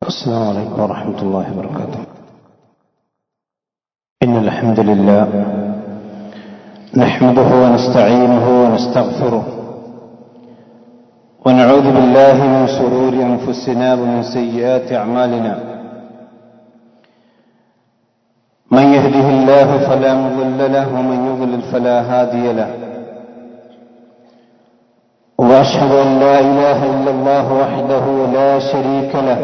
السلام عليكم ورحمة الله وبركاته. إن الحمد لله نحمده ونستعينه ونستغفره ونعوذ بالله من شرور أنفسنا ومن سيئات أعمالنا. من يهده الله فلا مضل له ومن يضلل فلا هادي له. وأشهد أن لا إله إلا الله وحده لا شريك له.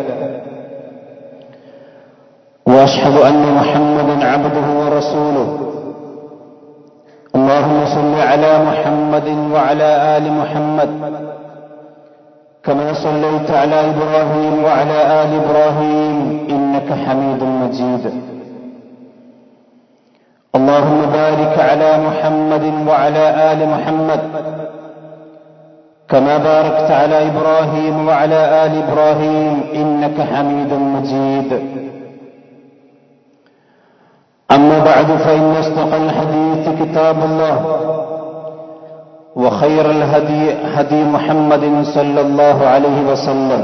وأشهد أن محمدا عبده ورسوله. اللهم صل على محمد وعلى آل محمد كما صليت على إبراهيم وعلى آل إبراهيم إنك حميد مجيد. اللهم بارك على محمد وعلى آل محمد كما باركت على إبراهيم وعلى آل إبراهيم إنك حميد مجيد. أما بعد فإن أصدق الحديث كتاب الله وخير الهدي هدي محمد صلى الله عليه وسلم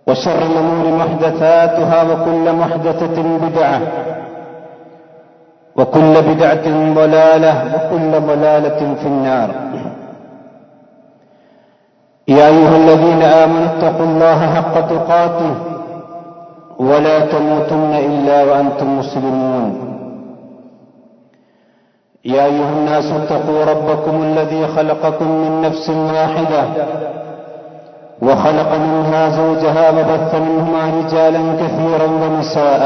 وشر الأمور محدثاتها وكل محدثة بدعة وكل بدعة ضلالة وكل ضلالة في النار. يا أيها الذين آمنوا اتقوا الله حق تقاته ولا تموتن إلا وأنتم مسلمون. يا أيها الناس اتقوا ربكم الذي خلقكم من نفس واحدة وخلق منها زوجها وبث منهما رجالا كثيرا ونساء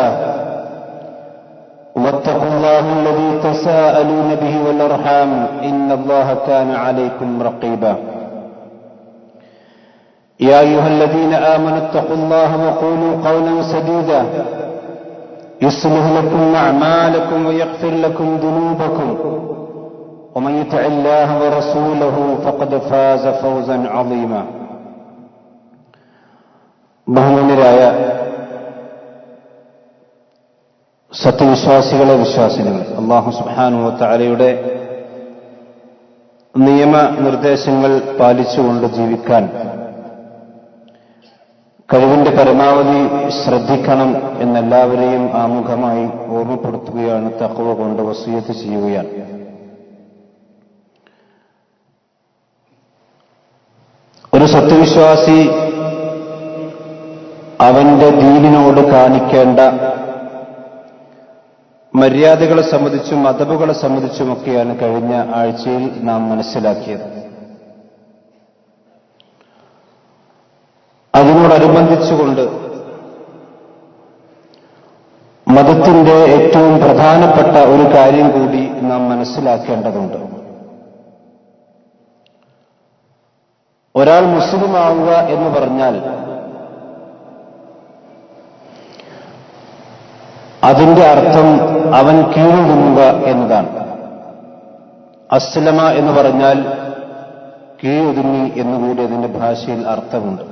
واتقوا الله الذي تساءلون به والأرحام إن الله كان عليكم رقيبا. يا أيها الذين آمنوا اتقوا الله وقولوا قولا سديدا يصلح لكم أعمالكم ويغفر لكم ذنوبكم ومن يطع الله ورسوله فقد فاز فوزا عظيما. ബഹുമാന്യരായ സത്യവിശ്വാസികളെ വിശ്വാസികൾ, അല്ലാഹു സുബ്ഹാനഹു വ തആലയുടെ നിയമനിർദ്ദേശങ്ങൾ പാലിച്ചുകൊണ്ട് ജീവിക്കാൻ കഴിവിന്റെ പരമാവധി ശ്രദ്ധിക്കണം എന്നെല്ലാവരെയും ആമുഖമായി ഓർമ്മപ്പെടുത്തുകയാണ്, തഖ്വ കൊണ്ട് വസിയത്ത് ചെയ്യുകയാണ്. ഒരു സത്യവിശ്വാസി അവന്റെ ദീനിനോട് കാണിക്കേണ്ട മര്യാദകളെ സംബന്ധിച്ചും അദബുകളെ സംബന്ധിച്ചുമൊക്കെയാണ് കഴിഞ്ഞ ആഴ്ചയിൽ നാം മനസ്സിലാക്കിയത്. അതിനോടനുബന്ധിച്ചുകൊണ്ട് മതത്തിന്റെ ഏറ്റവും പ്രധാനപ്പെട്ട ഒരു കാര്യം കൂടി നാം മനസ്സിലാക്കേണ്ടതുണ്ട്. ഒരാൾ മുസ്ലിം ആവുക എന്ന് പറഞ്ഞാൽ അതിന്റെ അർത്ഥം അവൻ കീഴൊതുങ്ങുക എന്നതാണ്. അസ്ലമ എന്ന് പറഞ്ഞാൽ കീഴൊതുങ്ങി എന്നുകൂടി അതിന്റെ ഭാഷയിൽ അർത്ഥമുണ്ട്.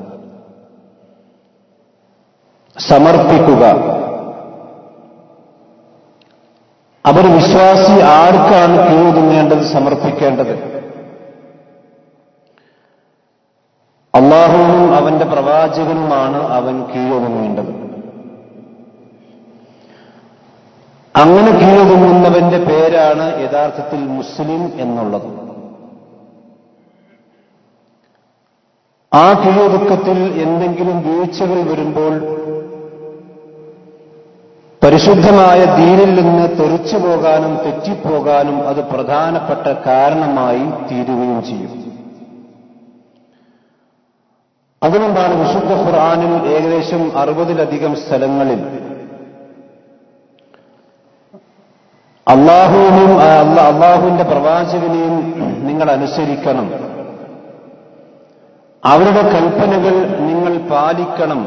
സമർപ്പിക്കുക. അവർ വിശ്വാസി ആർക്കാണ് കീഴൊതുങ്ങേണ്ടത്, സമർപ്പിക്കേണ്ടത്? അല്ലാഹുവും അവന്റെ പ്രവാചകനുമാണ് അവൻ കീഴൊതുങ്ങേണ്ടത്. അങ്ങനെ കീഴൊതുങ്ങുന്നവന്റെ പേരാണ് യഥാർത്ഥത്തിൽ മുസ്ലിം എന്നുള്ളത്. ആ കീഴൊതുക്കത്തിൽ എന്തെങ്കിലും വീഴ്ചകൾ വരുമ്പോൾ പരിശുദ്ധമായ ദീനിൽ നിന്ന് തെറിച്ചു പോകാനും തെറ്റിപ്പോകാനും അത് പ്രധാനപ്പെട്ട കാരണമായി തീരുകയും ചെയ്യും. അതുകൊണ്ടാണ് വിശുദ്ധ ഖുർആനിൽ ഏകദേശം 60-ലധികം സ്ഥലങ്ങളിൽ അള്ളാഹുവിന്റെ പ്രവാചകനെയും നിങ്ങൾ അനുസരിക്കണം, അവരുടെ കൽപ്പനകൾ നിങ്ങൾ പാലിക്കണം,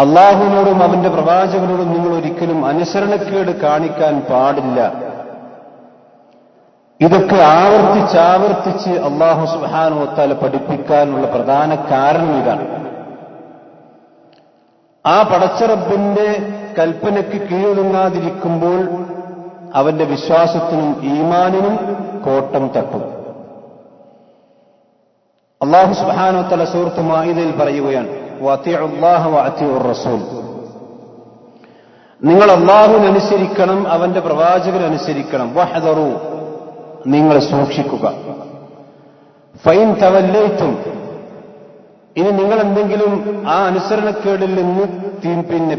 അള്ളാഹുവിനോടും അവന്റെ പ്രവാചകനോടും നിങ്ങൾ ഒരിക്കലും അനുസരണക്കേട് കാണിക്കാൻ പാടില്ല. ഇതൊക്കെ ആവർത്തിച്ചാവർത്തിച്ച് അല്ലാഹു സുബ്ഹാനഹു വ തആല പഠിപ്പിക്കാനുള്ള പ്രധാന കാരണം ഇതാണ്. ആ പടച്ചറബ്ബിന്റെ കൽപ്പനയ്ക്ക് കീഴൊതുങ്ങാതിരിക്കുമ്പോൾ അവന്റെ വിശ്വാസത്തിനും ഈമാനിനും കോട്ടം തട്ടും. അല്ലാഹു സുബ്ഹാനഹു വ തആല സൂറത്ത് മാഇദയിൽ പറയുകയാണ്, വഅതിഉല്ലാഹ വഅതിഉർ റസൂൽ, നിങ്ങൾ അല്ലാഹുവിനെ അനുസരിക്കണം, അവന്റെ പ്രവാചകനെ അനുസരിക്കണം. വഹ്ദറു, നിങ്ങൾ സൂക്ഷിക്കുക. ഫൈൻ തവല്ലൈതും, ഇനി നിങ്ങൾ എന്തെങ്കിലും ആ അനുസരണക്കേടിൽ നിന്ന്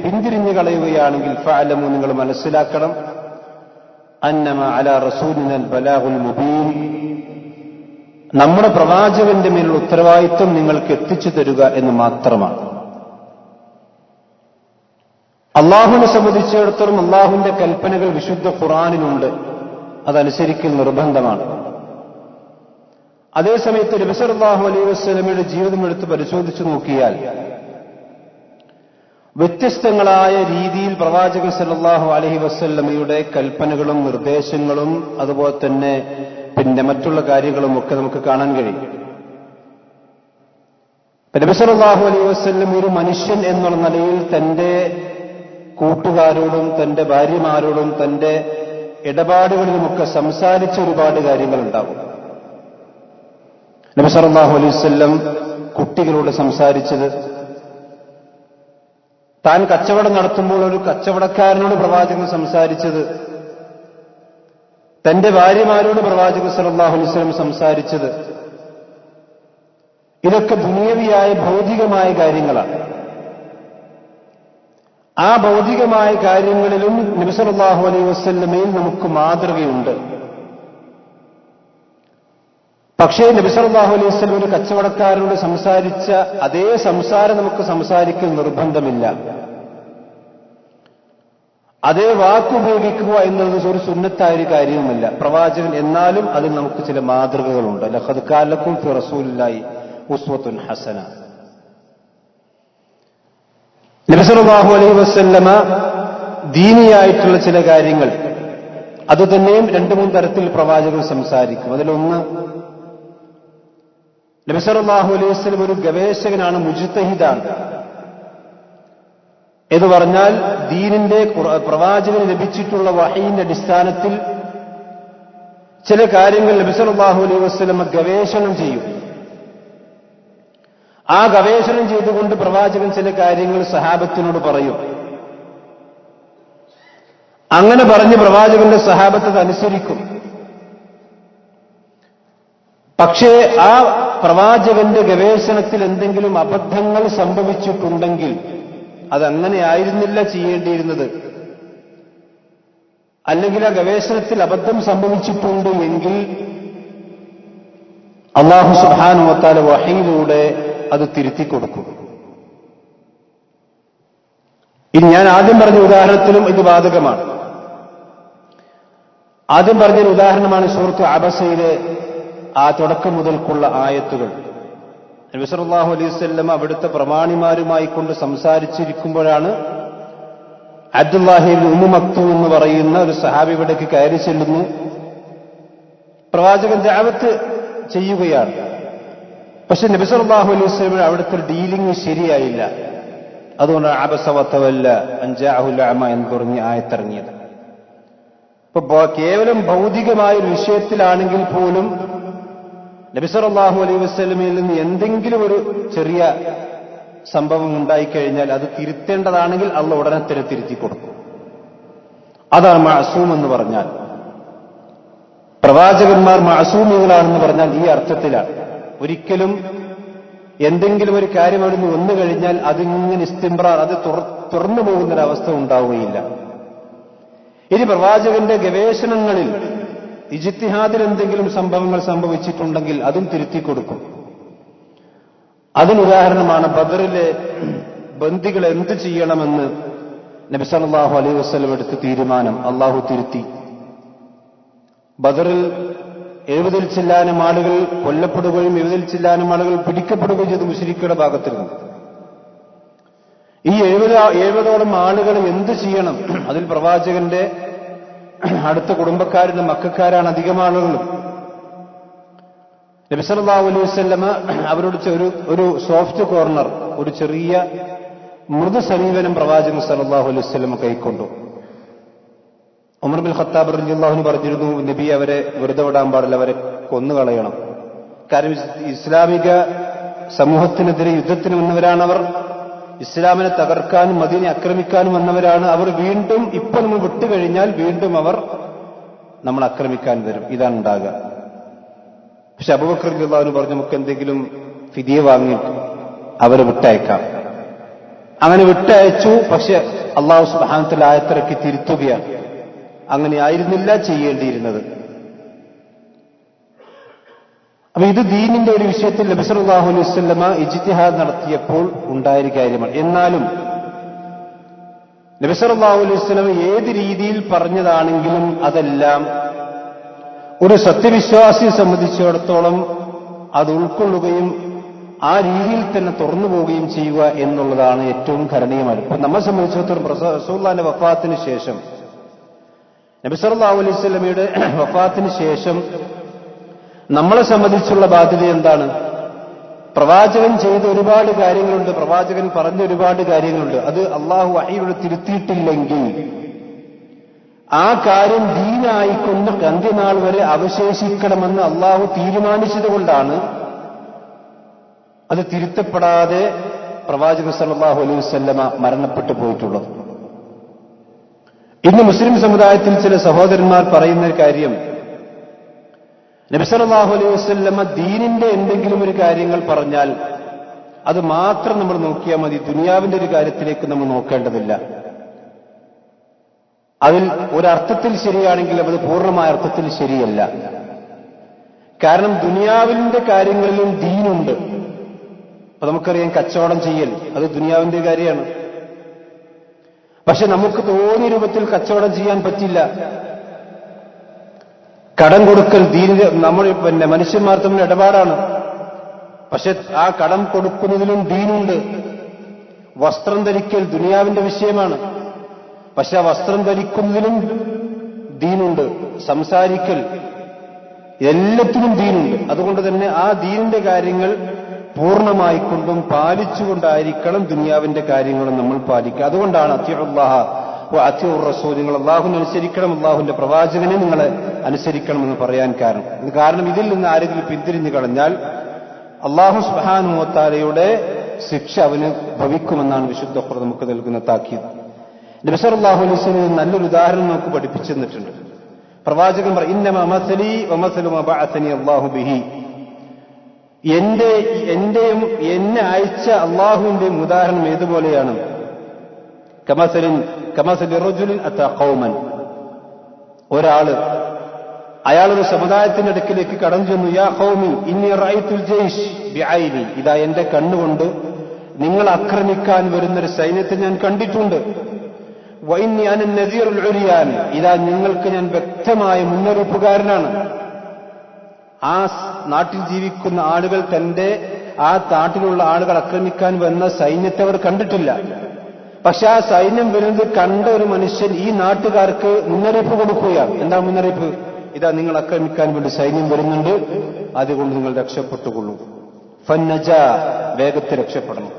പിന്തിരിഞ്ഞു കളയുകയാണെങ്കിൽ ഫഅലമു, നിങ്ങൾ മനസ്സിലാക്കണം, അന്നമാ അലാ റസൂലിനൽ ബലാഗുൽ മുബീൻ, നമ്മുടെ പ്രവാചകന്റെ മേലുള്ള ഉത്തരവാദിത്വം നിങ്ങൾക്ക് എത്തിച്ചു തരിക എന്ന് മാത്രമാണ്. അള്ളാഹുവിനെ സംബന്ധിച്ചിടത്തോളം അള്ളാഹുവിന്റെ കൽപ്പനകൾ വിശുദ്ധ ഖുർആനിലുണ്ട്, അതനുസരിക്കൽ നിർബന്ധമാണ്. അതേസമയത്ത് നബി സല്ലല്ലാഹു അലൈഹി വസല്ലമയുടെ ജീവിതം എടുത്ത് പരിശോധിച്ചു നോക്കിയാൽ വ്യത്യസ്തങ്ങളായ രീതിയിൽ പ്രവാചകൻ സല്ലല്ലാഹു അലൈഹി വസല്ലമയുടെ കൽപ്പനകളും നിർദ്ദേശങ്ങളും അതുപോലെ തന്നെ മറ്റുള്ള കാര്യങ്ങളും ഒക്കെ നമുക്ക് കാണാൻ കഴിയും. നബി സല്ലല്ലാഹു അലൈഹി വസല്ലം ഒരു മനുഷ്യൻ എന്നുള്ള നിലയിൽ തന്റെ കൂട്ടുകാരോടും തന്റെ ഭാര്യമാരോടും തന്റെ ഇടപാടുകളിലുമൊക്കെ സംസാരിച്ച ഒരുപാട് കാര്യങ്ങളുണ്ടാകും. നബി സല്ലല്ലാഹു അലൈഹി വസല്ലം കുട്ടികളോട് സംസാരിച്ചത്, താൻ കച്ചവടം നടത്തുമ്പോൾ ഒരു കച്ചവടക്കാരനോട് പ്രവാചകൻ സംസാരിച്ചത്, തന്റെ ഭാര്യമാരോട് പ്രവാചകൻ സല്ലല്ലാഹു അലൈഹി വസല്ലം സംസാരിച്ചത്, ഇതൊക്കെ ദുനിയവിയായ ഭൗതികമായ കാര്യങ്ങളാണ്. ആ ഭൗതികമായ കാര്യങ്ങളിലും നബി സല്ലല്ലാഹു അലൈഹി വസല്ലമയിൽ നമുക്ക് മാതൃകയുണ്ട്. പക്ഷേ നബി സല്ലല്ലാഹു അലൈഹി വസല്ലം ഒരു കച്ചവടക്കാരനോട് സംസാരിച്ച അതേ സംസാരം നമുക്ക് സംസാരിക്കൽ നിർബന്ധമില്ല. അതേ വാക്കുപയോഗിക്കുക എന്നുള്ളത് ഒരു സുന്നത്തായ ഒരു കാര്യവുമല്ല പ്രവാചകൻ. എന്നാലും അതിൽ നമുക്ക് ചില മാതൃകകളുണ്ട്. ലഖദ് കാന ലക്കും ഫി റസൂലില്ലാഹി ഉസ്വത്തുൻ ഹസന. നബി സല്ലല്ലാഹു അലൈഹി വസല്ലമ ദീനിയായിട്ടുള്ള ചില കാര്യങ്ങൾ അതുതന്നെയും 2-3 തരത്തിൽ പ്രവാചകൻ സംസാരിക്കും. അതിലൊന്ന്, നബി സല്ലല്ലാഹു അലൈഹി വസല്ലം ഒരു ഗവേഷകനാണ്, മുജ്തഹിദാണ്. എന്ന് പറഞ്ഞാൽ ദീനിന്റെ പ്രവാചകന് ലഭിച്ചിട്ടുള്ള വഹയിന്റെ അടിസ്ഥാനത്തിൽ ചില കാര്യങ്ങൾ നബി സല്ലല്ലാഹു അലൈഹി വസല്ലം ഗവേഷണം ചെയ്യും. ആ ഗവേഷണം ചെയ്തുകൊണ്ട് പ്രവാചകൻ ചില കാര്യങ്ങൾ സഹാബത്തിനോട് പറയും. അങ്ങനെ പറഞ്ഞ് പ്രവാചകന്റെ സഹാബത്ത് അത് അനുസരിക്കും. പക്ഷേ ആ പ്രവാചകന്റെ ഗവേഷണത്തിൽ എന്തെങ്കിലും അബദ്ധങ്ങൾ സംഭവിച്ചിട്ടുണ്ടെങ്കിൽ അതങ്ങനെയായിരുന്നില്ല ചെയ്യേണ്ടിയിരുന്നത്, അല്ലെങ്കിൽ ആ ഗവേഷണത്തിൽ അബദ്ധം സംഭവിച്ചിട്ടുണ്ട് എങ്കിൽ അല്ലാഹു സുബ്ഹാനഹു വ തആല വഹയിലൂടെ അത് തിരുത്തിക്കൊടുക്കും. ഇനി ഞാൻ ആദ്യം പറഞ്ഞ ഉദാഹരണത്തിലും ഇത് ബാധകമാണ്. ആദ്യം പറഞ്ഞൊരു ഉദാഹരണമാണ് സൂറത്ത് അബസയിലെ ആ തുടക്കം മുതൽക്കുള്ള ആയത്തുകൾ. നബി സല്ലല്ലാഹു അലൈഹി വസല്ലം അവിടുത്തെ പ്രമാണിമാരുമായി കൊണ്ട് സംസാരിച്ചിരിക്കുമ്പോഴാണ് അബ്ദുല്ലാഹി ഇബ്നു ഉമ്മു മക്തൂം എന്ന് പറയുന്ന ഒരു സഹാബി ഇവിടേക്ക് കയറി ചെല്ലുന്നു. പ്രവാചകൻ ദഅവത്ത് ചെയ്യുകയാണ്. പക്ഷെ നബി സല്ലല്ലാഹു അലൈഹി വസല്ലം അവിടുത്തെ ഡീലിംഗ് ശരിയായില്ല. അതുകൊണ്ടാണ് അബസ വതവല്ല അൻ ജാഅഹുൽ അഅമ എന്ന് പറഞ്ഞ ആയത്തിറങ്ങിയത്. ഇപ്പൊ കേവലം ഭൗതികമായ ഒരു വിഷയത്തിലാണെങ്കിൽ പോലും നബി സല്ലല്ലാഹു അലൈഹി വസല്ലമയിൽ നിന്ന് എന്തെങ്കിലും ഒരു ചെറിയ സംഭവം ഉണ്ടായിക്കഴിഞ്ഞാൽ അത് തിരുത്തേണ്ടതാണെങ്കിൽ അള്ളാഹു ഉടനെ തന്നെ തിരുത്തി കൊടുക്കും. അതാണ് മഅസൂം എന്ന് പറഞ്ഞാൽ. പ്രവാചകന്മാർ മഅസൂമികളാണെന്ന് പറഞ്ഞാൽ ഈ അർത്ഥത്തിലാണ്. ഒരിക്കലും എന്തെങ്കിലും ഒരു കാര്യം അവിടുന്ന് വന്നു കഴിഞ്ഞാൽ അതിങ്ങനെ ഇസ്തിംറാർ, അത് തുറന്നു പോകുന്നൊരവസ്ഥ ഉണ്ടാവുകയില്ല. ഇനി പ്രവാചകന്റെ ഗവേഷണങ്ങളിൽ ഇജ്തിഹാദിൽ എന്തെങ്കിലും സംഭവങ്ങൾ സംഭവിച്ചിട്ടുണ്ടെങ്കിൽ അതും തിരുത്തിക്കൊടുക്കും. അതിനുദാഹരണമാണ് ബദറിലെ ബന്ദികൾ എന്ത് ചെയ്യണമെന്ന് നബി സല്ലല്ലാഹു അലൈഹി വസല്ലം എടുത്ത തീരുമാനം അള്ളാഹു തിരുത്തി. ബദറിൽ 70-ൽ ചില്ലാനം ആളുകൾ കൊല്ലപ്പെടുകയും 70-ൽ ചില്ലാനം ആളുകൾ പിടിക്കപ്പെടുകയും ചെയ്ത് മുശ്രിക്കുകളുടെ ഭാഗത്തിരുന്നു. ഈ 70ഓളം ആളുകൾ എന്ത് ചെയ്യണം? അതിൽ പ്രവാചകന്റെ അടുത്ത കുടുംബക്കാരുടെ മക്കാരാണ് അധികം ആളുകളും. നബി സല്ലല്ലാഹു അലൈഹി വസല്ലമ അവരോട് ഒരു സോഫ്റ്റ് കോർണർ, ഒരു ചെറിയ മൃദു സമീപനം പ്രവാചകൻ സല്ലല്ലാഹു അലൈഹി വസല്ലമ കൈക്കൊണ്ടു. ഉമർ ബിൻ ഖത്താബ് റളിയല്ലാഹു അൻഹു പറഞ്ഞിരുന്നു, നബി അവരെ വെറുതെ വിടാൻ പാടില്ല, അവരെ കൊന്നുകളയണം. കാരണം ഇസ്ലാമിക സമൂഹത്തിനെതിരെ യുദ്ധത്തിന് വന്നവരാണവർ. ഇസ്ലാമിനെ തകർക്കാനും മദീനെ ആക്രമിക്കാനും വന്നവരാണ് അവർ. വീണ്ടും ഇപ്പൊ നമ്മൾ വിട്ടുകഴിഞ്ഞാൽ വീണ്ടും അവർ നമ്മൾ ആക്രമിക്കാൻ വരും. ഇതാണ് ഉണ്ടാകുക. പക്ഷെ അബൂബക്കർ റളിയല്ലാഹു അൻഹു പറഞ്ഞു, നമുക്ക് എന്തെങ്കിലും ഫിദിയ വാങ്ങി അവരെ വിട്ടയക്കാം. അങ്ങനെ വിട്ടയച്ചു. പക്ഷെ അല്ലാഹു സുബ്ഹാനഹു വ തആല ആയത്തിറക്കി തിരുത്തുകയാണ്. അങ്ങനെ ആയിരുന്നില്ല ചെയ്യേണ്ടിയിരുന്നത്. അപ്പൊ ഇത് ദീനിന്റെ ഒരു വിഷയത്തിൽ നബി സല്ലല്ലാഹു അലൈഹി വസല്ലമ ഇജ്തിഹാദ് നടത്തിയപ്പോൾ ഉണ്ടായൊരു കാര്യമാണ്. എന്നാലും നബി സല്ലല്ലാഹു അലൈഹി വസല്ലമ ഏത് രീതിയിൽ പറഞ്ഞതാണെങ്കിലും അതെല്ലാം ഒരു സത്യവിശ്വാസിയെ സംബന്ധിച്ചിടത്തോളം അത് ഉൾക്കൊള്ളുകയും ആ രീതിയിൽ തന്നെ തുറന്നു പോവുകയും ചെയ്യുക എന്നുള്ളതാണ് ഏറ്റവും കരണീയമായി. ഇപ്പൊ നമ്മെ സംബന്ധിച്ചിടത്തോളം റസൂലുള്ളാഹിന്റെ വഫാത്തിന് ശേഷം, നബി സല്ലല്ലാഹു അലൈഹി വസല്ലമയുടെ വഫാത്തിന് ശേഷം നമ്മളെ സംബന്ധിച്ചുള്ള ബാധ്യത എന്താണ്? പ്രവാചകൻ ചെയ്ത ഒരുപാട് കാര്യങ്ങളുണ്ട്, പ്രവാചകൻ പറഞ്ഞ ഒരുപാട് കാര്യങ്ങളുണ്ട്. അത് അള്ളാഹു വഹയിലൂടെ തിരുത്തിയിട്ടില്ലെങ്കിൽ ആ കാര്യം ദീനായിക്കൊണ്ട് അന്ത്യനാൾ വരെ അവശേഷിക്കണമെന്ന് അള്ളാഹു തീരുമാനിച്ചതുകൊണ്ടാണ് അത് തിരുത്തപ്പെടാതെ പ്രവാചകൻ സല്ലല്ലാഹു അലൈഹി വസല്ലമ മരണപ്പെട്ടു പോയിട്ടുള്ളത്. ഇന്ന് മുസ്ലിം സമുദായത്തിൽ ചില സഹോദരന്മാർ പറയുന്ന ഒരു കാര്യം, നബി സല്ലല്ലാഹു അലൈഹി വസല്ലമ ദീനിന്റെ എന്തെങ്കിലും ഒരു കാര്യങ്ങൾ പറഞ്ഞാൽ അത് മാത്രം നമ്മൾ നോക്കിയാൽ മതി, ദുനിയാവിന്റെ ഒരു കാര്യത്തിലേക്ക് നമ്മൾ നോക്കേണ്ടതില്ല. അതിൽ ഒരർത്ഥത്തിൽ ശരിയാണെങ്കിലും അത് പൂർണ്ണമായ അർത്ഥത്തിൽ ശരിയല്ല. കാരണം ദുനിയാവിന്റെ കാര്യങ്ങളിലും ദീനുണ്ട്. അപ്പൊ നമുക്കറിയാം, കച്ചവടം ചെയ്യൽ അത് ദുനിയാവിന്റെ കാര്യമാണ്. പക്ഷെ നമുക്ക് തോന്നിയ രൂപത്തിൽ കച്ചവടം ചെയ്യാൻ പറ്റില്ല. കടം കൊടുക്കൽ ദീനിന്റെ നമ്മൾ മനുഷ്യന്മാർ തമ്മിൽ ഇടപാടാണ്. പക്ഷെ ആ കടം കൊടുക്കുന്നതിലും ദീനുണ്ട്. വസ്ത്രം ധരിക്കൽ ദുനിയാവിന്റെ വിഷയമാണ്. പക്ഷെ ആ വസ്ത്രം ധരിക്കുന്നതിലും ദീനുണ്ട്. സംസാരിക്കൽ എല്ലാത്തിനും ദീനുണ്ട്. അതുകൊണ്ട് തന്നെ ആ ദീനിന്റെ കാര്യങ്ങൾ പൂർണ്ണമായിക്കൊണ്ടും പാലിച്ചുകൊണ്ടായിരിക്കണം ദുനിയാവിന്റെ കാര്യങ്ങളും നമ്മൾ പാലിക്കുക. അതുകൊണ്ടാണ് അത്തിഉല്ലാഹ വ അത്തിഉർ റസൂൽ, നിങ്ങൾ അല്ലാഹുവിനെ അനുസരിക്കണം, അല്ലാഹുവിന്റെ പ്രവാചകനെ നിങ്ങൾ അനുസരിക്കണമെന്ന് പറയാൻ കാരണം ഇതിൽ നിന്ന് ആരെങ്കിലും പിന്തിരിഞ്ഞു കളഞ്ഞാൽ അല്ലാഹു സുബ്ഹാനഹു വ തആലയുടെ ശിക്ഷ അവന് ഭവിക്കുമെന്നാണ് വിശുദ്ധ ഖുർആൻ നമുക്ക് നൽകുന്ന താക്കീത്. നബി സല്ലല്ലാഹു അലൈഹി വസല്ലം നല്ലൊരു ഉദാഹരണം നമുക്ക് പഠിപ്പിച്ചു തന്നിട്ടുണ്ട്. പ്രവാചകൻ പറയും, ഇന്നമാ മസലി വ മസലു മാ ബഅസനി അല്ലാഹു ബിഹി, എന്റെയും എന്നെ അയച്ച അള്ളാഹുവിന്റെയും ഉദാഹരണം ഏതുപോലെയാണ്? കമസലി റജുലിൻ അതാ ഖൗമൻ, ഒരാള് അയാളൊരു സമുദായത്തിന്റെ അടുക്കിലേക്ക് കടന്നു ചെന്നു. യാ ഖൗമി ഇന്നി റഅയ്തുൽ ജയ്ഷ് ബിഐനി, ഇതാ എന്റെ കണ്ണുകൊണ്ട് നിങ്ങൾ ആക്രമിക്കാൻ വരുന്നൊരു സൈന്യത്തെ ഞാൻ കണ്ടിട്ടുണ്ട്. വഇന്നി അന നദീറുൽ ഉരിയാൻ, ഇതാ നിങ്ങൾക്ക് ഞാൻ വ്യക്തമായ മുന്നറിയിപ്പുകാരനാണ്. ആ നാട്ടിൽ ജീവിക്കുന്ന ആളുകൾ ആ നാട്ടിലുള്ള ആളുകൾ ആക്രമിക്കാൻ വന്ന സൈന്യത്തെ അവർ കണ്ടിട്ടില്ല. പക്ഷെ ആ സൈന്യം വരുന്നത് കണ്ട ഒരു മനുഷ്യൻ ഈ നാട്ടുകാർക്ക് മുന്നറിയിപ്പ് കൊടുക്കുകയാണ്. എന്താ മുന്നറിയിപ്പ്? ഇതാ നിങ്ങൾ ആക്രമിക്കാൻ വേണ്ടി സൈന്യം വരുന്നുണ്ട്, അതുകൊണ്ട് നിങ്ങൾ രക്ഷപ്പെട്ടുകൊള്ളൂ. ഫന്നജ, വേഗത്തിൽ രക്ഷപ്പെടണം.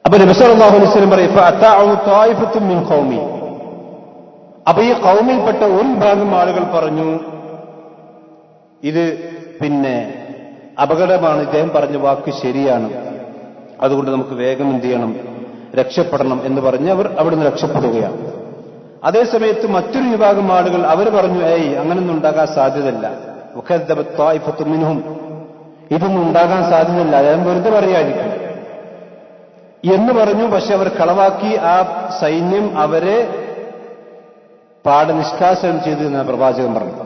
അപ്പൊ നബി സല്ലല്ലാഹു അലൈഹി വസല്ലം പറയും, ഫഅതഉ ത്വായിഫത്തുൻ മിൻ ഖൗമി, അപ്പൊ ഈ ഖൗമിൽപ്പെട്ട ഒരു വിഭാഗം ആളുകൾ പറഞ്ഞു, ഇത് അപകടമാണ്, ഇദ്ദേഹം പറഞ്ഞ വാക്ക് ശരിയാണ്, അതുകൊണ്ട് നമുക്ക് വേഗം എന്ത് ചെയ്യണം, രക്ഷപ്പെടണം എന്ന് പറഞ്ഞ് അവർ അവിടുന്ന് രക്ഷപ്പെടുകയാണ്. അതേസമയത്ത് മറ്റൊരു വിഭാഗം ആളുകൾ അവർ പറഞ്ഞു, അങ്ങനൊന്നും ഉണ്ടാകാൻ സാധ്യതയില്ല, ഇതൊന്നും ഉണ്ടാകാൻ സാധ്യതയില്ല, അദ്ദേഹം വെറുതെ പറയാതിരിക്കും എന്ന് പറഞ്ഞു. പക്ഷെ അവർ കളവാക്കി ആ സൈന്യം അവരെ പാഠനിഷ്കാസനം ചെയ്തു എന്ന പ്രവാചകൻ പറഞ്ഞു.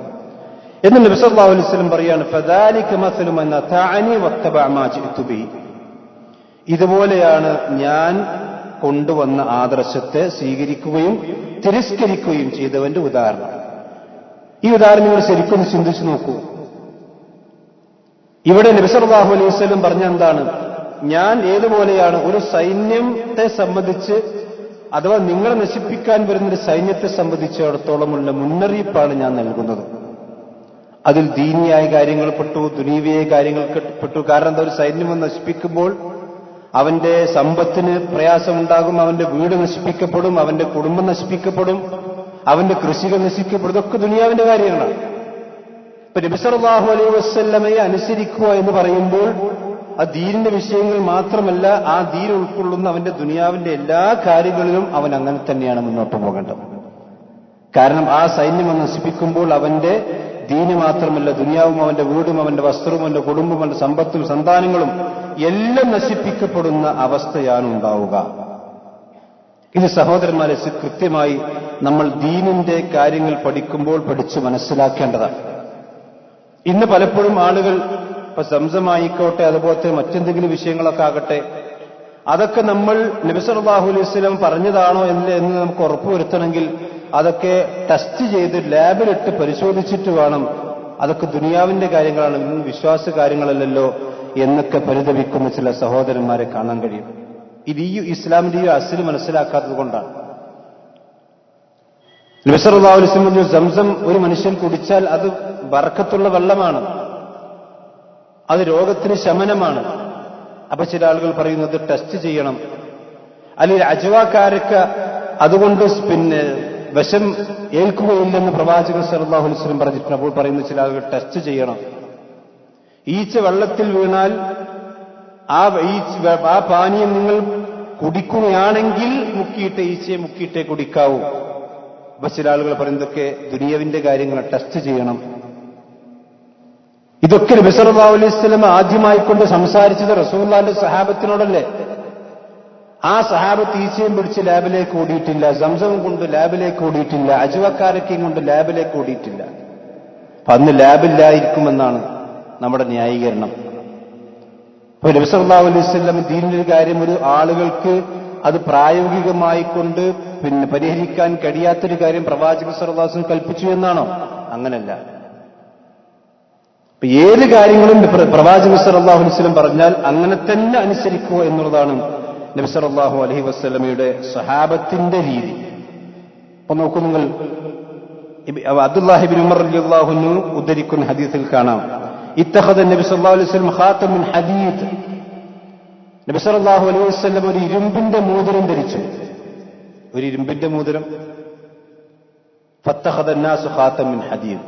എന്ന് നബി സല്ലല്ലാഹു അലൈഹി വസല്ലം പറയാണ്, ഫദാലിക മസലു മൻ അതഅനി വത്തബഅ മാ ജിഅതു ബിഹി, ഇതുപോലെയാണ് ഞാൻ കൊണ്ടുവന്ന ആദർശത്തെ സ്വീകരിക്കുകയും തിരസ്കരിക്കുകയും ചെയ്തവന്റെ ഉദാഹരണം. ഈ ഉദാഹരണം നിങ്ങൾ ശരിക്കും ചിന്തിച്ചു നോക്കൂ. ഇവിടെ നബി സല്ലല്ലാഹു അലൈഹി വസല്ലം പറഞ്ഞ എന്താണ്? ഞാൻ ഏതുപോലെയാണ് ഒരു സൈന്യത്തെ സംബന്ധിച്ച്, അഥവാ നിങ്ങളെ നശിപ്പിക്കാൻ വരുന്നൊരു സൈന്യത്തെ സംബന്ധിച്ചിടത്തോളമുള്ള മുന്നറിയിപ്പാണ് ഞാൻ നൽകുന്നത്. അതിൽ ദീനിയായ കാര്യങ്ങൾ പെട്ടു, ദുനീവിയായ കാര്യങ്ങൾ പെട്ടു. കാരണം എന്താ, ഒരു സൈന്യം നശിപ്പിക്കുമ്പോൾ അവന്റെ സമ്പത്തിന് പ്രയാസമുണ്ടാകും, അവന്റെ വീട് നശിപ്പിക്കപ്പെടും, അവന്റെ കുടുംബം നശിപ്പിക്കപ്പെടും, അവന്റെ കൃഷികൾ നശിക്കപ്പെടും. ഇതൊക്കെ ദുനിയാവിന്റെ കാര്യങ്ങളാണ്. നബി സല്ലല്ലാഹു അലൈഹി വസല്ലമയെ അനുസരിക്കുക എന്ന് പറയുമ്പോൾ ആ ദീനിന്റെ വിഷയങ്ങൾ മാത്രമല്ല, ആ ദീൻ ഉൾക്കൊള്ളുന്ന അവന്റെ ദുനിയാവിന്റെ എല്ലാ കാര്യങ്ങളിലും അവൻ അങ്ങനെ തന്നെയാണ് മുന്നോട്ട് പോകേണ്ടത്. കാരണം ആ സൈന്യം നശിപ്പിക്കുമ്പോൾ അവന്റെ ദീന് മാത്രമല്ല, ദുനിയാവും അവന്റെ വീടും അവന്റെ വസ്ത്രവും അവന്റെ കുടുംബവും അവന്റെ സമ്പത്തും സന്താനങ്ങളും എല്ലാം നശിപ്പിക്കപ്പെടുന്ന അവസ്ഥയാണ് ഉണ്ടാവുക. ഇത് സഹോദരന്മാരെ കൃത്യമായി നമ്മൾ ദീനിന്റെ കാര്യങ്ങൾ പഠിക്കുമ്പോൾ പഠിച്ച് മനസ്സിലാക്കേണ്ടതാണ്. ഇന്ന് പലപ്പോഴും ആളുകൾ ഇപ്പൊ സംസമായിക്കോട്ടെ, അതുപോലത്തെ മറ്റെന്തെങ്കിലും വിഷയങ്ങളൊക്കെ ആകട്ടെ, അതൊക്കെ നമ്മൾ നബി സല്ലല്ലാഹു അലൈഹി വസല്ലം പറഞ്ഞതാണോ എന്ന് നമുക്ക് ഉറപ്പുവരുത്തണമെങ്കിൽ അതൊക്കെ ടെസ്റ്റ് ചെയ്ത് ലാബിലിട്ട് പരിശോധിച്ചിട്ട് വേണം. അതൊക്കെ ദുനിയാവിന്റെ കാര്യങ്ങളാണ്, ഇന്ന് വിശ്വാസ കാര്യങ്ങളല്ലല്ലോ എന്നൊക്കെ പരിതപിക്കുന്ന ചില സഹോദരന്മാരെ കാണാൻ കഴിയും. ഇത് ഈ ഇസ്ലാമിന്റെ ഈ അസ്ല് മനസ്സിലാക്കാത്തത് കൊണ്ടാണ്. നബി സല്ലല്ലാഹു അലൈഹി വസല്ലം പറഞ്ഞു, സംസം ഒരു മനുഷ്യൻ കുടിച്ചാൽ അത് ബറക്കത്തുള്ള വെള്ളമാണ്, അത് രോഗത്തിന് ശമനമാണ്. അപ്പൊ ചില ആളുകൾ പറയുന്നത് ടെസ്റ്റ് ചെയ്യണം, അല്ലെങ്കിൽ അജ്വാക്കാരൊക്കെ അതുകൊണ്ട് വിഷം ഏൽക്കുകയില്ലെന്ന് പ്രവാചകൻ സല്ലല്ലാഹു അലൈഹി വസല്ലം പറഞ്ഞിട്ടുണ്ട്. അപ്പോൾ പറയുന്ന ചില ആളുകൾ ടെസ്റ്റ് ചെയ്യണം. ഈച്ച വെള്ളത്തിൽ വീണാൽ ആ പാനീയം നിങ്ങൾ കുടിക്കുകയാണെങ്കിൽ ഈച്ചയെ മുക്കിയിട്ടേ കുടിക്കാവൂ. അപ്പൊ ചില ആളുകൾ പറയുന്നതൊക്കെ ദുനിയാവിന്റെ കാര്യങ്ങൾ ടെസ്റ്റ് ചെയ്യണം. ഇതൊക്കെ നബി സല്ലല്ലാഹു അലൈഹി വസല്ലം ആദ്യമായിക്കൊണ്ട് സംസാരിച്ചത് റസൂലുള്ളാഹിന്റെ സഹാബത്തിനോടല്ലേ. ആ സഹാബത്ത് ഈച്ചയും പിടിച്ച് ലാബിലേക്ക് ഓടിയിട്ടില്ല, സംസം കൊണ്ട് ലാബിലേക്ക് ഓടിയിട്ടില്ല, അജ്വക്കാരക്കയും കൊണ്ട് ലാബിലേക്ക് ഓടിയിട്ടില്ല. അപ്പൊ അന്ന് ലാബില്ലായിരിക്കുമെന്നാണ് നമ്മുടെ ന്യായീകരണം. അപ്പൊ നബി സല്ലല്ലാഹു അലൈഹി വസല്ലം ദീനിന്റെ കാര്യം ഒരു ആളുകൾക്ക് അത് പ്രായോഗികമായിക്കൊണ്ട് പരിഹരിക്കാൻ കഴിയാത്തൊരു കാര്യം പ്രവാചകൻ സല്ലല്ലാഹു അലൈഹി വസല്ലം കൽപ്പിച്ചു എന്നാണോ? അങ്ങനല്ല. ഏത് കാര്യങ്ങളും പ്രവാചകൻ സല്ലല്ലാഹു അലൈഹി വസല്ലം പറഞ്ഞാൽ അങ്ങനെ തന്നെ അനുസരിക്കുക എന്നുള്ളതാണ് നബി സല്ലല്ലാഹു അലൈഹി വസല്ലമയുടെ സ്വഹാബത്തിന്റെ രീതി. അപ്പൊ നോക്കൂ നിങ്ങൾ, അബ്ദുല്ലാഹി ഇബ്നു ഉമർ റളിയല്ലാഹു അൻഹു ഉദ്ധരിക്കുന്ന ഹദീസിൽ കാണാം, ഇത്തഖദ നബി സല്ലല്ലാഹു അലൈഹി വസല്ലം ഖാതം മിൻ ഹദീദ്. നബി സല്ലല്ലാഹു അലൈഹി വസല്ലം ഒരു ഇരുമ്പിന്റെ മോതിരം ധരിച്ചു, ഒരു ഇരുമ്പിന്റെ മോതിരം. ഫത്തഖദ അന്നാസു ഖാതം മിൻ ഹദീദ്.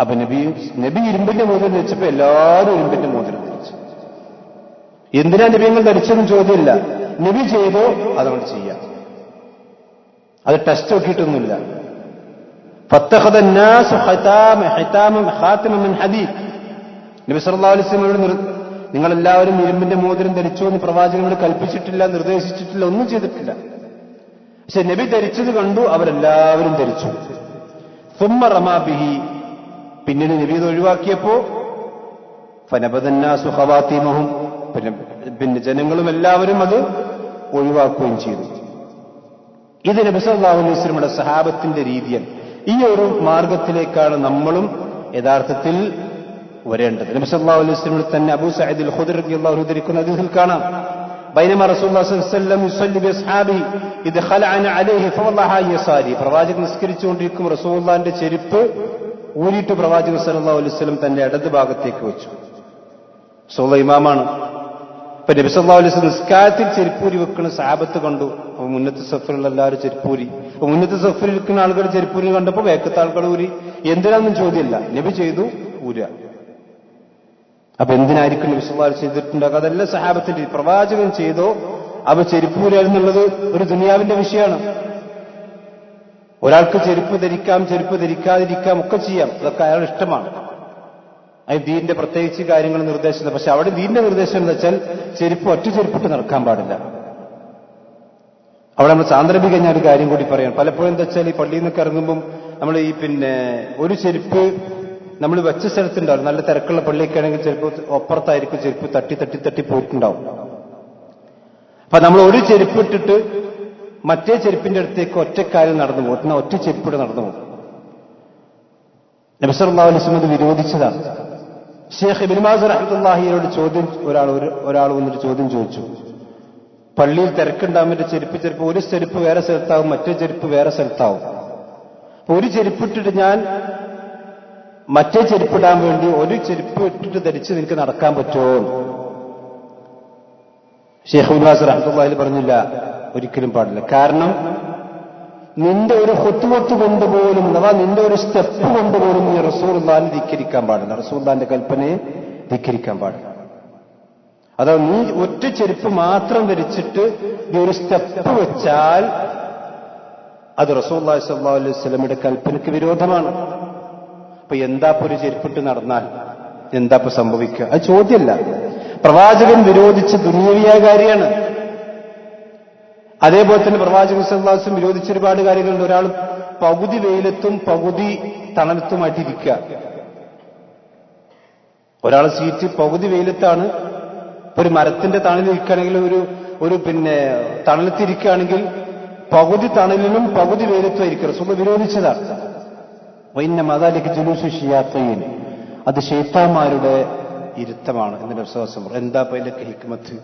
അപ്പൊ നബി ഇരുമ്പിന്റെ മോതിരം ധരിച്ചപ്പോ എല്ലാവരും ഇരുമ്പിന്റെ മോതിരം ധരിച്ചു. എന്തിനാ നബിങ്ങൾ ധരിച്ചെന്ന് ചോദ്യമില്ല, നബി ചെയ്തോ അതുകൊണ്ട് ചെയ്യാം, അത് ടെസ്റ്റ് നോക്കിയിട്ടൊന്നുമില്ല. ഫത്തഖദ അന്നാസു ഖാതമൻ മിൻ ഹദീദ്. നബി സല്ലല്ലാഹു അലൈഹി വസല്ലം നിങ്ങളെല്ലാവരും ഇരുമ്പിന്റെ മോതിരം ധരിച്ചോ എന്ന് പ്രവാചകനോട് കൽപ്പിച്ചിട്ടില്ല, നിർദ്ദേശിച്ചിട്ടില്ല, ഒന്നും ചെയ്തിട്ടില്ല. പക്ഷെ നബി ധരിച്ചത് കണ്ടു, അവരെല്ലാവരും ധരിച്ചു. സുമ്മ റമാ ബിഹി. പിന്നീട് നബി ഇത് ഒഴിവാക്കിയപ്പോ ഫനബദന്നാസു ഖവാതിമഹും, പിന്നെ ജനങ്ങളും എല്ലാവരും അത് ഒഴിവാക്കുകയും ചെയ്തു. ഇത് നബി സല്ലല്ലാഹു അലൈഹി വസല്ലമയുടെ സഹാബത്തിന്റെ രീതിയാണ്. ഈ ഒരു മാർഗത്തിലേക്കാണ് നമ്മളും യഥാർത്ഥത്തിൽ വരേണ്ടത്. നബി സല്ലല്ലാഹു അലൈഹി വസല്ലം തന്നെ അബൂ സഈദ് അൽ ഖുദരി റളിയല്ലാഹു അൻഹു ഉദ്ധരിക്കുന്ന ഹദീസിൽ കാണാം, ബൈനമാ റസൂലുള്ളാഹി സ്വല്ലല്ലാഹു അലൈഹി വസല്ലം യുസല്ലി ബിഅസ്ഹാബിഹി ഇദ് ഖലഅന അലൈഹി ഫവല്ലഹ യസാരി. പ്രവാചകൻ നിസ്കരിച്ചുകൊണ്ടിരിക്കും, റസൂലുള്ളാഹിന്റെ ചെരുപ്പ് ഊരിയിട്ട് പ്രവാചകൻ സല്ലല്ലാഹു അലൈഹി വസല്ലം തന്റെ ഇടത് ഭാഗത്തേക്ക് വെച്ചു. റസൂലുള്ളാഹി ഇമാമാണ്. ഇപ്പൊ നബി സല്ലല്ലാഹു അലൈഹി വസല്ലം നിസ്കാരത്തിൽ ചെരുപ്പൂരി വെക്കുന്ന സഹാബത്ത് കണ്ടു. അപ്പൊ മുന്നത്തെ സഫറിലുള്ള എല്ലാവരും ചെരുപ്പൂരി. അപ്പൊ മുന്നത്തെ സഫറിൽ ഇരിക്കുന്ന ആളുകൾ ചെരുപ്പൂരി കണ്ടപ്പോ വേക്കത്തെ ആളുകൾ ഊരി. എന്തിനാന്നും ചോദ്യമല്ല, നബി ചെയ്തു, ഊര. അപ്പൊ എന്തിനായിരിക്കും നബി സല്ലല്ലാഹു അലൈഹി വസല്ലം ചെയ്തിട്ടുണ്ടാകുക? അതല്ല സഹാബത്തിന്റെ. പ്രവാചകൻ ചെയ്തോ അപ്പൊ ചെരുപ്പൂര എന്നുള്ളത് ഒരു ദുനിയാവിന്റെ വിഷയമാണ്. ഒരാൾക്ക് ചെരുപ്പ് ധരിക്കാം, ചെരുപ്പ് ധരിക്കാതിരിക്കാം, ഒക്കെ ചെയ്യാം, അതൊക്കെ അയാളുടെ ഇഷ്ടമാണ്. അത് ദീന്റെ പ്രത്യേകിച്ച് കാര്യങ്ങൾ നിർദ്ദേശിച്ചത്. പക്ഷെ അവിടെ ദീന്റെ നിർദ്ദേശം എന്ന് വെച്ചാൽ ചെരുപ്പ് ഒറ്റ ചെരുപ്പിട്ട് നടക്കാൻ പാടില്ല. അവിടെ നമ്മൾ സാന്ദർഭിക ഞാൻ ഒരു കാര്യം കൂടി പറയാം. പലപ്പോഴും എന്താ വെച്ചാൽ ഈ പള്ളിയിൽ നിന്നൊക്കെ ഇറങ്ങുമ്പം നമ്മൾ ഈ ഒരു ചെരുപ്പ് നമ്മൾ വെച്ച സ്ഥലത്തുണ്ടാവും. നല്ല തിരക്കുള്ള പള്ളിയൊക്കെയാണെങ്കിൽ ചിലപ്പോൾ ഒപ്പുറത്തായിരിക്കും ചെരുപ്പ് തട്ടി തട്ടി തട്ടി പോയിട്ടുണ്ടാവും. അപ്പൊ നമ്മൾ ഒരു ചെരുപ്പ് ഇട്ടിട്ട് മറ്റേ ചെരുപ്പിന്റെ അടുത്തേക്ക് ഒറ്റക്കാലിൽ നടന്നു പോകും, എന്നാൽ ഒറ്റ ചെരുപ്പിടെ നടന്നു പോകും. നബി സല്ലല്ലാഹു അലൈഹി വസല്ലം വിരോധിച്ചതാണ്. ഷെയ്ഖ് ഇബ്നു ബാസ് റഹ്മത്തുള്ളാഹിയോട് ഒരാൾ വന്നിട്ട് ചോദ്യം ചോദിച്ചു, പള്ളിയിൽ തിരക്കുണ്ടാകുമ്പോൾ ചെരുപ്പ് ഒരു ചെരുപ്പ് വേറെ സ്ഥലത്താവും, മറ്റേ ചെരുപ്പ് വേറെ സ്ഥലത്താവും. അപ്പൊ ഒരു ചെരുപ്പിട്ടിട്ട് ഞാൻ മറ്റേ ചെരുപ്പിടാൻ വേണ്ടി ഒരു ചെരുപ്പ് ഇട്ടിട്ട് ധരിച്ച് നിനക്ക് നടക്കാൻ പറ്റുമോ? ഷെയ്ഖ് ഇബ്നു ബാസ് റഹ്മത്തുള്ളാഹി പറഞ്ഞില്ല, ഒരിക്കലും പാടില്ല. കാരണം നിന്റെ ഒരു ഹുത്തുവത്ത് കൊണ്ടുപോലും അഥവാ നിന്റെ ഒരു സ്റ്റെപ്പ് കൊണ്ടുപോലും നീ റസൂലുള്ളാഹിനെ ധിക്കരിക്കാൻ പാടില്ല, റസൂലുള്ളാഹിന്റെ കൽപ്പനയെ ധിക്കരിക്കാൻ പാടില്ല. അതോ നീ ഒറ്റ ചെരുപ്പ് മാത്രം ധരിച്ചിട്ട് നീ ഒരു സ്റ്റെപ്പ് വെച്ചാൽ അത് റസൂലുള്ളാഹി സ്വല്ലല്ലാഹു അലൈഹി വസല്ലമയുടെ കൽപ്പനയ്ക്ക് വിരോധമാണ്. അപ്പൊ എന്താ ഒരു ചെരുപ്പിട്ട് നടന്നാൽ എന്താ സംഭവിക്കുക? അത് ചോദ്യമല്ല. പ്രവാചകൻ വിരോധിച്ച ദുനിയവിയായ കാര്യമാണ്. അതേപോലെ തന്നെ പ്രവാചകൻ സല്ലല്ലാഹു അലൈഹി വസല്ലം വിരോധിച്ച ഒരുപാട് കാര്യങ്ങളുണ്ട്. ഒരാൾ പകുതി വെയിലത്തും പകുതി തണലത്തുമായിട്ടിരിക്കുക. ഒരാൾ സീറ്റ് പകുതി വെയിലത്താണ്, ഒരു മരത്തിന്റെ തണലിരിക്കുകയാണെങ്കിൽ ഒരു തണലത്തിരിക്കുകയാണെങ്കിൽ പകുതി തണലിനും പകുതി വെയിലത്തും ആയിരിക്കും. റസൂൽ വിരോധിച്ചതാണ്. വൈന്ന മദാലിക്ക് ജുലൂസു ഷിയാത്തീൻ, അത് ശൈത്താന്മാരുടെ ഇരുത്തമാണ് എന്ന് വിശ്വാസം. എന്താ അതിലൊക്കെ ഹിക്മത്ത്?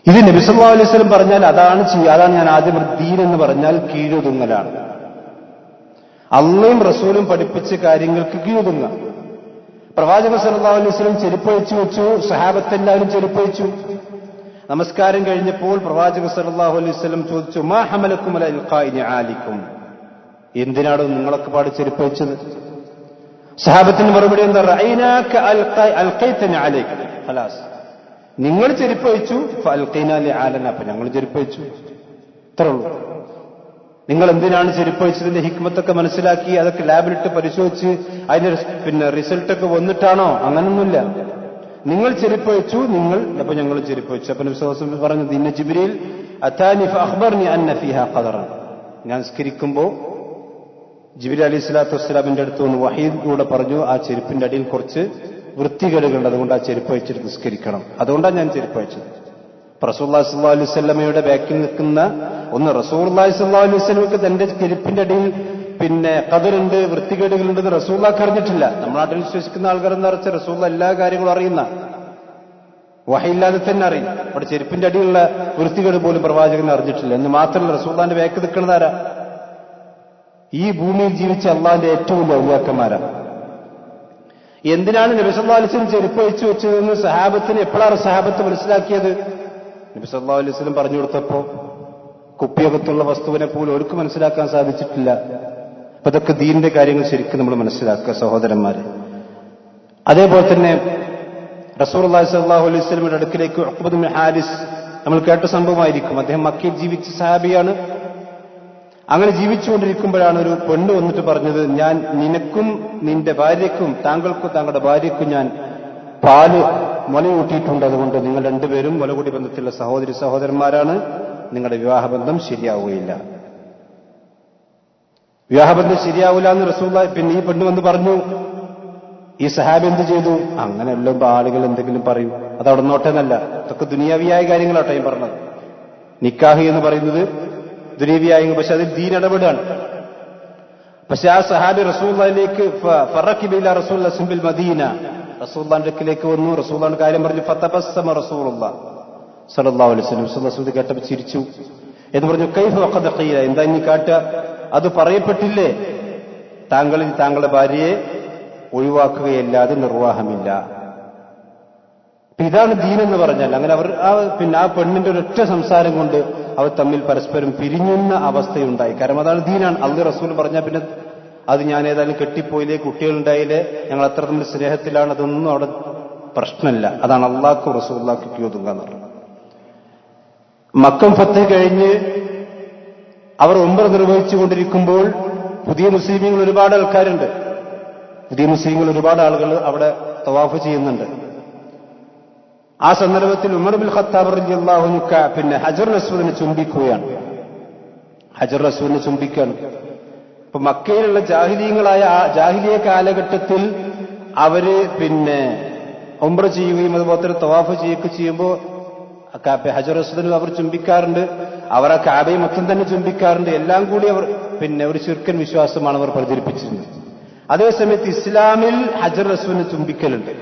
ഇത് നബി സല്ലല്ലാഹു അലൈഹി വസല്ലം പറഞ്ഞാൽ അതാണ് ഞാൻ ആദ്യം ദീൻ എന്ന് പറഞ്ഞാൽ കീഴൊതുങ്ങലാണ്. അള്ളയും റസൂലും പഠിപ്പിച്ച കാര്യങ്ങൾക്ക് കീഴൊതുങ്ങ. പ്രവാചകൻ സല്ലല്ലാഹു അലൈഹി വസല്ലം ചെരുപ്പഴിച്ചു വെച്ചു, സഹാബത്തെല്ലാവരും ചെരുപ്പഴിച്ചു. നമസ്കാരം കഴിഞ്ഞപ്പോൾ പ്രവാചകൻ സല്ലല്ലാഹു അലൈഹി വസല്ലം ചോദിച്ചു, മാ ഹമലക്കും അലാ ഇൽഖാഇ നിആലിക്കും, എന്തിനാണോ നിങ്ങളൊക്കെ പാട് ചെരുപ്പഴിച്ചത്? സഹാബത്തിന്റെ മറുപടി എന്താ? റഅയ്നാക അൽഖൈതനി അലൈക ഖലാസ്, നിങ്ങൾ ചെരുപ്പഴിച്ചു, ഫഅൽഖൈനാ ലിആലന, അപ്പൊ ഞങ്ങൾ ചെരുപ്പഴിച്ചു. ഇത്രേ ഉള്ളൂ. നിങ്ങൾ എന്തിനാണ് ചെരുപ്പഴിച്ചതിന്റെ ഹിക്മത്തൊക്കെ മനസ്സിലാക്കി അതൊക്കെ ലാബിലിട്ട് പരിശോധിച്ച് അതിന്റെ റിസൾട്ടൊക്കെ വന്നിട്ടാണോ? അങ്ങനൊന്നുമില്ല. നിങ്ങൾ ചെരുപ്പഴിച്ചു, അപ്പൊ ഞങ്ങൾ ചെരുപ്പഴിച്ചു. അപ്പൊ നബി സല്ലല്ലാഹു അലൈഹി വസല്ലം പറഞ്ഞു, ഇന്ന ജിബ്രീൽ അതാനി ഫഅഖ്ബർനി അന്ന ഫീഹാ ഖദറൻ, ഞാൻ സ്കരിക്കുമ്പോൾ ജിബ്രീൽ അലൈഹി സ്വലാത്തു വസ്സലാമിന്റെ അടുത്ത് വന്ന് വഹീയിലൂടെ പറഞ്ഞു, ആ ചെരുപ്പിന്റെ അടിയിൽ കുറച്ച് വൃത്തികേടുകളുണ്ട്, അതുകൊണ്ട് ആ ചെരുപ്പ് അയച്ചിട്ട് നിസ്കരിക്കണം. അതുകൊണ്ടാണ് ഞാൻ ചെരുപ്പ് അയച്ചത്. റസൂലുള്ളാഹി സ്വല്ലല്ലാഹു അലൈഹി വസല്ലമയുടെ ബാക്കിൽ നിൽക്കുന്ന റസൂലുള്ളാഹി സ്വല്ലല്ലാഹു അലൈഹി വസല്ലമക്ക് തന്റെ ചെരുപ്പിന്റെ അടിയിൽ ഖദറുണ്ട്, വൃത്തികേടുകളുണ്ടെന്ന് റസൂലുള്ളാഹിക്ക് അറിഞ്ഞിട്ടില്ല. നമ്മുടെ നാട്ടിൽ വിശ്വസിക്കുന്ന ആൾക്കാരെന്ന് പറഞ്ഞാൽ റസൂലുള്ളാഹി എല്ലാ കാര്യങ്ങളും അറിയുന്ന, വഹയില്ലാതെ തന്നെ അറിയും. അവിടെ ചെരുപ്പിന്റെ അടിയിലുള്ള വൃത്തികേട് പോലും പ്രവാചകൻ അറിഞ്ഞിട്ടില്ല. എന്ന് മാത്രമല്ല, റസൂലുള്ളാഹിന്റെ ബാക്കിൽ നിൽക്കുന്നതാരാ? ഈ ഭൂമിയിൽ ജീവിച്ച അള്ളാഹിന്റെ ഏറ്റവും വലിയ ഔലിയാക്കന്മാരാണ്. എന്തിനാണ് നബി സല്ലല്ലാഹു അലൈഹി വസല്ലം ചെരുപ്പ് വെച്ചു വെച്ചതെന്ന് സഹാബത്തിന് എപ്പോഴാണ് സഹാബത്ത് മനസ്സിലാക്കിയത്? നബി സല്ലല്ലാഹു അലൈഹി വസല്ലം പറഞ്ഞു കൊടുത്തപ്പോ കുപ്പിയകത്തുള്ള വസ്തുവിനെ പോലും അവർക്ക് മനസ്സിലാക്കാൻ സാധിച്ചിട്ടില്ല. അപ്പൊ ഇതൊക്കെ ദീനിന്റെ കാര്യങ്ങൾ ശരിക്കും നമ്മൾ മനസ്സിലാക്കുക സഹോദരന്മാരെ. അതേപോലെ തന്നെ റസൂലുള്ളാഹി സ്വല്ലല്ലാഹു അലൈഹി വസല്ലമയുടെ അടുക്കിലേക്ക് ഉഖ്ബത്ത് ബിൻ ഹാരിസ്, നമ്മൾ കേട്ട സംഭവമായിരിക്കും. അദ്ദേഹം മക്കയിൽ ജീവിച്ച സഹാബിയാണ്. അങ്ങനെ ജീവിച്ചുകൊണ്ടിരിക്കുമ്പോഴാണ് ഒരു പെണ്ണ് വന്നിട്ട് പറഞ്ഞത്, ഞാൻ നിനക്കും നിന്റെ ഭാര്യയ്ക്കും, താങ്കൾക്കും താങ്കളുടെ ഭാര്യയ്ക്കും ഞാൻ പാല് മുലയൂട്ടിയിട്ടുണ്ട്, അതുകൊണ്ട് നിങ്ങൾ രണ്ടുപേരും മുലകൂടി ബന്ധത്തിലുള്ള സഹോദരി സഹോദരന്മാരാണ്, നിങ്ങളുടെ വിവാഹബന്ധം ശരിയാവുകയില്ല. വിവാഹബന്ധം ശരിയാവില്ല എന്ന് റസൂലുള്ളാഹി ഈ പെണ്ണ് വന്ന് പറഞ്ഞു. ഈ സഹാബി എന്ത് ചെയ്തു? അങ്ങനെയല്ലോ ആളുകൾ എന്തെങ്കിലും പറയും, അതവിടെ നോട്ടെന്നല്ല, ഇതൊക്കെ ദുനിയാവിയായ കാര്യങ്ങളാട്ടോ ഞാൻ പറഞ്ഞത്. നിക്കാഹ് എന്ന് പറയുന്നത് ദുനിയാവിയായ, പക്ഷെ അതിൽ ദീൻ ഇടപെടാണ്. പക്ഷെ ആ സഹാബി റസൂലുള്ളാഹിലേക്ക് ഫറഖിബ ഇലാ റസൂലുള്ളാഹി ബിൽ മദീന, റസൂലുള്ളാഹിന്റെ അടുക്കലേക്ക് വന്നു. റസൂലുള്ളാഹിന്റെ കാര്യം പറഞ്ഞു. ഫതബസ്സമ റസൂലുള്ളാഹി സ്വല്ലല്ലാഹു അലൈഹി വസല്ലം, റസൂലുള്ളാഹി കേട്ടപ്പോൾ ചിരിച്ചു. എന്ന് പറഞ്ഞു, കൈഫ വഖദ ഖീല, എന്താ ഇനി കാട്ടുക? അത് പറയപ്പെട്ടില്ലേ, താങ്കളുടെ ഭാര്യയെ ഒഴിവാക്കുകയല്ലാതെ നിർവാഹമില്ല. ഇതാണ് ദീനെന്ന് പറഞ്ഞാൽ. അങ്ങനെ അവർ ആ പെണ്ണിന്റെ ഒരൊറ്റ സംസാരം കൊണ്ട് അവർ തമ്മിൽ പരസ്പരം പിരിഞ്ഞുന്ന അവസ്ഥയുണ്ടായി. കാരണം അതാണ് ദീനാണ്. അള്ളാഹു റസൂൽ പറഞ്ഞാൽ പിന്നെ അത് ഞാൻ ഏതായാലും കെട്ടിപ്പോയില്ലേ, കുട്ടികളുണ്ടായില്ലേ, ഞങ്ങൾ അത്ര തമ്മിൽ സ്നേഹത്തിലാണ്, അതൊന്നും അവിടെ പ്രശ്നമില്ല. അതാണ് അള്ളാഹ്ക്കും റസൂലുള്ളാഹിക്കും ഒതുങ്ങാന്ന് പറഞ്ഞത്. മക്കം ഫത്ത് കഴിഞ്ഞ് അവർ ഉംറ നിർവഹിച്ചുകൊണ്ടിരിക്കുമ്പോൾ പുതിയ മുസ്ലിമീങ്ങൾ ഒരുപാട് ആൾക്കാരുണ്ട്. പുതിയ മുസ്ലിങ്ങൾ ഒരുപാട് ആളുകൾ അവിടെ തവാഫ് ചെയ്യുന്നുണ്ട്. ആ സന്ദർഭത്തിൽ ഉമർ ബിൻ ഖത്താബ് റളിയല്ലാഹു അൻഹു ഹജറുൽ അസ്വദിനെ ചുംബിക്കുകയാണ്. ഹജറുൽ അസ്വദിനെ ചുംബിക്കുകയാണ്. അപ്പൊ മക്കയിലുള്ള ജാഹിലിയ കാലഘട്ടത്തിൽ അവര് ഉംറ ചെയ്യുകയും അതുപോലെ തന്നെ തവാഫ് ചെയ്യുകയൊക്കെ ചെയ്യുമ്പോൾ ഹജറുൽ അസ്വദിനെ അവർ ചുംബിക്കാറുണ്ട്. അവർ ആ കാബയെ മൊത്തം തന്നെ ചുംബിക്കാറുണ്ട്. എല്ലാം കൂടി അവർ ഒരു ശിർക്കൻ വിശ്വാസമാണ് അവർ പ്രചരിപ്പിച്ചിരുന്നത്. അതേസമയത്ത് ഇസ്ലാമിൽ ഹജറുൽ അസ്വദിനെ ചുംബിക്കലുണ്ട്.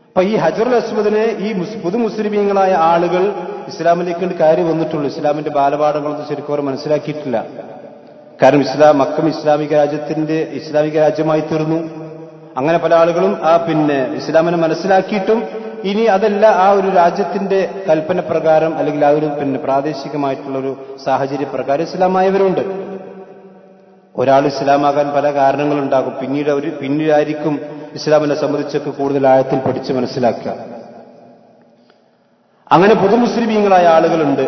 അപ്പൊ ഈ ഹജറുൽ അസ്വദിനെ ഈ പുതു മുസ്ലിമീങ്ങളായ ആളുകൾ ഇസ്ലാമിലേക്ക് കയറി വന്നിട്ടുള്ളൂ. ഇസ്ലാമിന്റെ ബാലപാഠങ്ങളൊന്നും ശരിക്കും അവർ മനസ്സിലാക്കിയിട്ടില്ല. കാരണം മക്കം ഇസ്ലാമിക രാജ്യമായി തീർന്നു. അങ്ങനെ പല ആളുകളും ഇസ്ലാമിനെ മനസ്സിലാക്കിയിട്ടും ഇനി അതല്ല, ആ ഒരു രാജ്യത്തിന്റെ കൽപ്പന പ്രകാരം അല്ലെങ്കിൽ ആ ഒരു പ്രാദേശികമായിട്ടുള്ള ഒരു സാഹചര്യ പ്രകാരം ഇസ്ലാമായവരുണ്ട്. ഒരാൾ ഇസ്ലാമാകാൻ പല കാരണങ്ങളുണ്ടാകും. പിന്നീടായിരിക്കും ഇസ്ലാമിനെ സംബന്ധിച്ചൊക്കെ കൂടുതൽ ആഴത്തിൽ പഠിച്ച് മനസ്സിലാക്കുക. അങ്ങനെ പുതുമുസ്ലിമീങ്ങളായ ആളുകളുണ്ട്.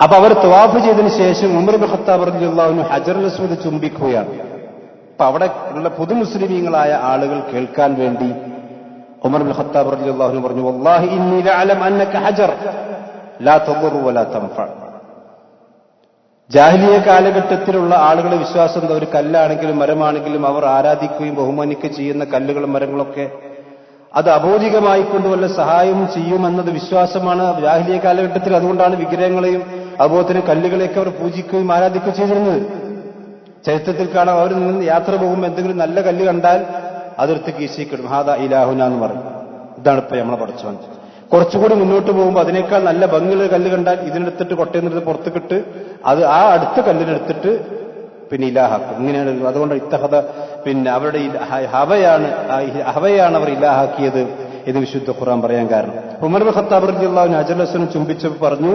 അപ്പൊ അവർ തവാഫ് ചെയ്തതിനു ശേഷം ഉമർ ഇബ്നു ഖത്താബ് റളിയല്ലാഹു അൻഹു ഹജറുൽ അസ്വദ് ചുംബിക്കുകയാണ്. അപ്പൊ അവിടെ ഉള്ള പുതുമുസ്ലിമീങ്ങളായ ആളുകൾ കേൾക്കാൻ വേണ്ടി ഉമർ ഇബ്നു ഖത്താബ് റളിയല്ലാഹു അൻഹു പറഞ്ഞു, വല്ലാഹി ഇന്നി ലഅലം അന്നക ഹജർ ലാ തദുർ വലാ തൻഫ. ജാഹിലിയ കാലഘട്ടത്തിലുള്ള ആളുകളുടെ വിശ്വാസം എന്താ? ഒരു കല്ലാണെങ്കിലും മരമാണെങ്കിലും അവർ ആരാധിക്കുകയും ബഹുമാനിക്കുകയും ചെയ്യുന്ന കല്ലുകളും മരങ്ങളൊക്കെ അത് അബോധികമായിക്കൊണ്ട് വല്ല സഹായവും ചെയ്യുമെന്നത് വിശ്വാസമാണ് ജാഹിലിയ കാലഘട്ടത്തിൽ. അതുകൊണ്ടാണ് വിഗ്രഹങ്ങളെയും അതുപോലെ തന്നെ കല്ലുകളെയൊക്കെ അവർ പൂജിക്കുകയും ആരാധിക്കുകയും ചെയ്തിരുന്നത്. ചരിത്രത്തിൽ കാണാം, അവർ നിന്ന് യാത്ര പോകുമ്പോൾ എന്തെങ്കിലും നല്ല കല്ല് കണ്ടാൽ അതെടുത്ത് കീശിക്കിടും. ഹാദാ ഇലാഹുന എന്ന് പറയും. ഇതാണ് ഇപ്പൊ നമ്മളെ പഠിച്ചവൻ. കുറച്ചുകൂടി മുന്നോട്ട് പോകുമ്പോൾ അതിനേക്കാൾ നല്ല ഭംഗിയുള്ള കല്ല് കണ്ടാൽ ഇതിനെടുത്തിട്ട് കൊട്ടയെന്നെടുത്ത് പുറത്തുകിട്ട് അത് ആ അടുത്ത കല്ലിനെടുത്തിട്ട് പിന്നെ ഇലാഹാക്കും. ഇങ്ങനെയാണ്. അതുകൊണ്ട് ഇത്തഹദ അവരുടെ ഹവയാണ് അവർ ഇലാഹാക്കിയത് എന്ന് വിശുദ്ധ ഖുർആൻ പറയാൻ കാരണം. ഉമർ ഇബ്നു ഖത്താബ് റളിയല്ലാഹു അൻഹു ഹജറുൽ അസ്വദ് ചുംബിച്ചപ്പോൾ പറഞ്ഞു,